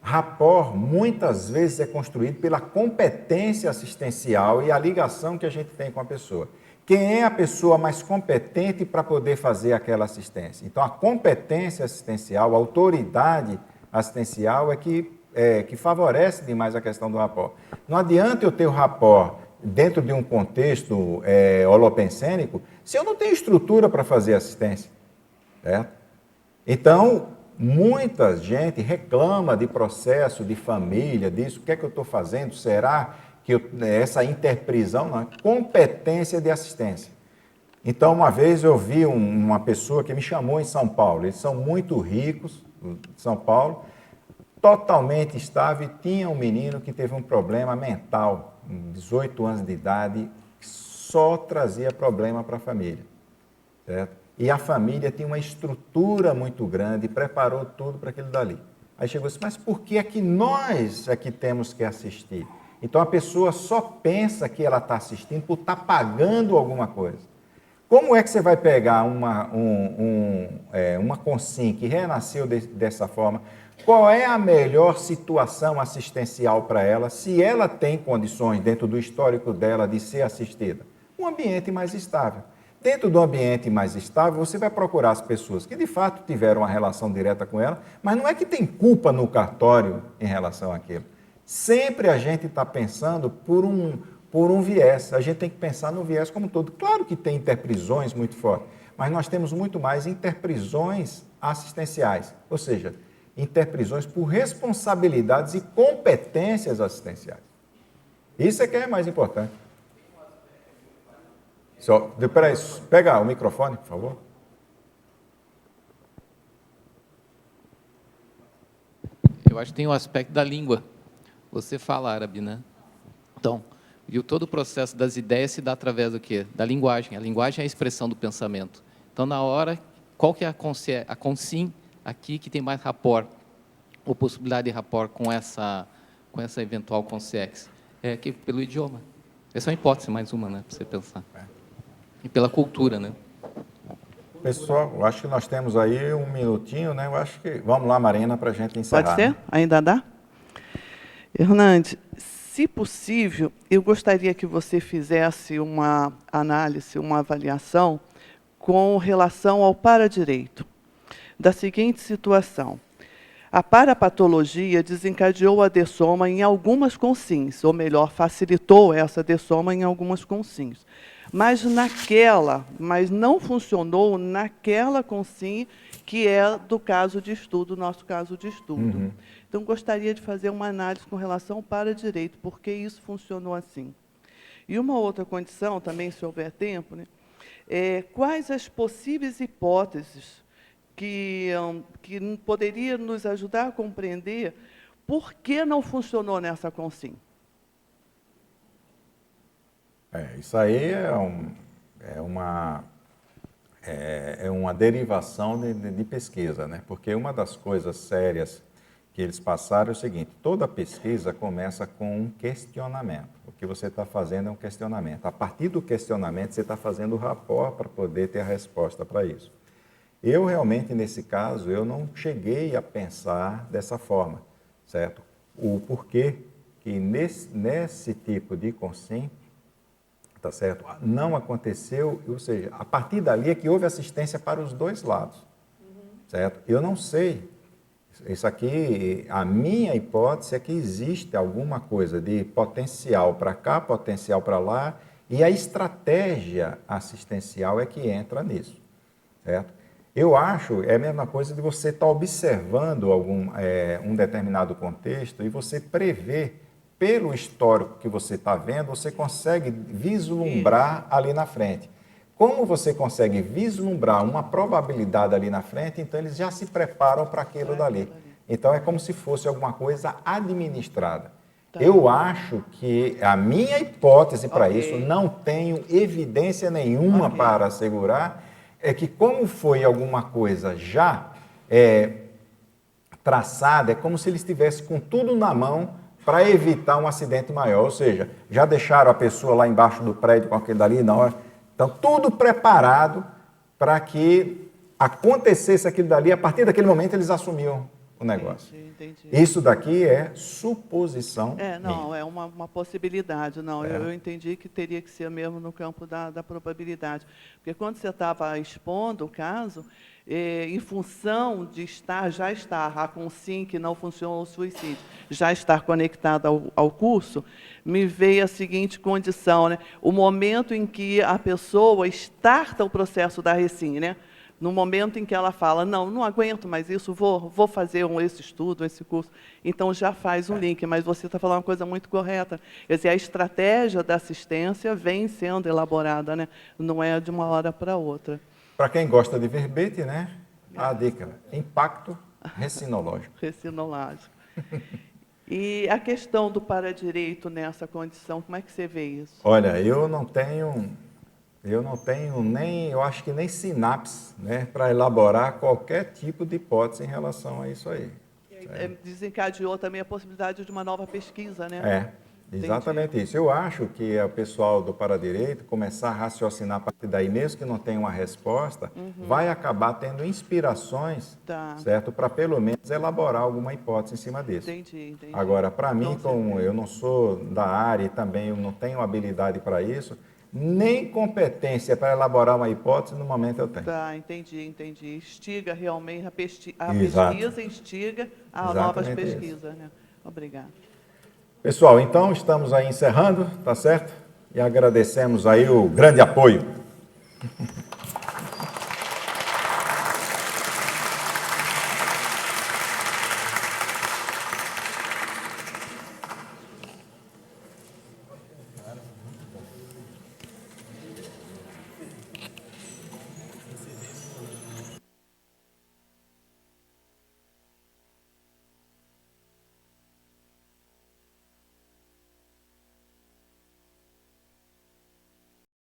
Rapport, muitas vezes, é construído pela competência assistencial e a ligação que a gente tem com a pessoa. Quem é a pessoa mais competente para poder fazer aquela assistência? Então, a competência assistencial, a autoridade assistencial é que favorece demais a questão do rapport. Não adianta eu ter o rapport dentro de um contexto holopensênico se eu não tenho estrutura para fazer assistência. Certo? Então, muita gente reclama de processo de família, disso, o que é que eu estou fazendo? Será que essa interprisão não é competência de assistência? Então, uma vez eu vi uma pessoa que me chamou em São Paulo, eles são muito ricos, de São Paulo, totalmente estável, e tinha um menino que teve um problema mental, 18 anos de idade, que só trazia problema para a família. Certo? E a família tinha uma estrutura muito grande, preparou tudo para aquilo dali. Aí chegou assim, mas por que é que nós é que temos que assistir? Então a pessoa só pensa que ela está assistindo por estar pagando alguma coisa. Como é que você vai pegar uma consim que renasceu dessa forma, Qual é a melhor situação assistencial para ela, se ela tem condições, dentro do histórico dela, de ser assistida? Um ambiente mais estável. Dentro do ambiente mais estável, você vai procurar as pessoas que, de fato, tiveram uma relação direta com ela, mas não é que tem culpa no cartório em relação àquilo. Sempre a gente está pensando por um viés. A gente tem que pensar no viés como um todo. Claro que tem interprisões muito fortes, mas nós temos muito mais interprisões assistenciais, ou seja, interprisões por responsabilidades e competências assistenciais. Isso é que é mais importante. Peraí, pega o microfone, por favor. Eu acho que tem o aspecto da língua. Você fala árabe, né? Então, e todo o processo das ideias se dá através do quê? Da linguagem. A linguagem é a expressão do pensamento. Então, na hora, qual que é a consim aqui que tem mais rapport, ou possibilidade de rapport com essa eventual consciex? É que pelo idioma. Essa é uma hipótese, mais uma, né, para você pensar. E pela cultura, né? Pessoal, eu acho que nós temos aí um minutinho, né? Eu acho que... Vamos lá, Marina, para a gente encerrar. Pode ser? Ainda dá? Hernandes, se possível, eu gostaria que você fizesse uma análise, uma avaliação com relação ao paradireito, da seguinte situação. A parapatologia desencadeou a dessoma em algumas consins, ou melhor, facilitou essa dessoma em algumas consins. Mas não funcionou naquela consim que é do caso de estudo, nosso caso de estudo. Uhum. Então, gostaria de fazer uma análise com relação ao paradireito, porque isso funcionou assim. E uma outra condição, também, se houver tempo, né, quais as possíveis hipóteses que poderia nos ajudar a compreender por que não funcionou nessa consim? Isso aí é uma derivação de pesquisa, né? Porque uma das coisas sérias que eles passaram é o seguinte: toda pesquisa começa com um questionamento. O que você está fazendo é um questionamento. A partir do questionamento, você está fazendo o rapport para poder ter a resposta para isso. Eu realmente, nesse caso, eu não cheguei a pensar dessa forma, certo? O porquê que nesse tipo de consim, tá certo? Não aconteceu, ou seja, a partir dali é que houve assistência para os dois lados, certo? Eu não sei. Isso aqui, a minha hipótese é que existe alguma coisa de potencial para cá, potencial para lá, e a estratégia assistencial é que entra nisso, certo? Eu acho, é a mesma coisa de você estar observando um determinado contexto e você prever, pelo histórico que você está vendo, você consegue vislumbrar ali na frente. Como você consegue vislumbrar uma probabilidade ali na frente, então eles já se preparam para aquilo dali. Então é como se fosse alguma coisa administrada. Eu acho que a minha hipótese para isso, não tenho evidência nenhuma para assegurar, é que como foi alguma coisa já traçada, é como se eles estivessem com tudo na mão para evitar um acidente maior. Ou seja, já deixaram a pessoa lá embaixo do prédio com aquele dali, não. Então, tudo preparado para que acontecesse aquilo dali. A partir daquele momento, eles assumiam o negócio. Entendi. Isso daqui é suposição. Não, é uma possibilidade. Não, eu entendi que teria que ser mesmo no campo da probabilidade. Porque quando você estava expondo o caso, em função de já estar a consim que não funcionou o suicídio, já estar conectado ao curso, me veio a seguinte condição, né? O momento em que a pessoa starta o processo da recim, né? No momento em que ela fala, não aguento mais isso, vou fazer esse estudo, esse curso, então já faz um link, mas você está falando uma coisa muito correta. Quer dizer, a estratégia da assistência vem sendo elaborada, né? Não é de uma hora para outra. Para quem gosta de verbete, né? A dica, impacto recinológico. Recinológico. E a questão do paradireito nessa condição, como é que você vê isso? Olha, eu não tenho nem, eu acho que nem sinapse, né, para elaborar qualquer tipo de hipótese em relação a isso aí. Desencadeou também a possibilidade de uma nova pesquisa, né? Exatamente isso. Eu acho que o pessoal do Paradireito começar a raciocinar a partir daí, mesmo que não tenha uma resposta, vai acabar tendo inspirações, certo? Para pelo menos elaborar alguma hipótese em cima disso. Entendi. Agora, para mim, como eu não sou da área e também eu não tenho habilidade para isso, nem competência para elaborar uma hipótese no momento eu tenho. Tá, entendi. Instiga realmente a Exato. pesquisa, instiga a Exatamente novas isso. pesquisas, né? Obrigada. Pessoal, então estamos aí encerrando, tá certo? E agradecemos aí o grande apoio.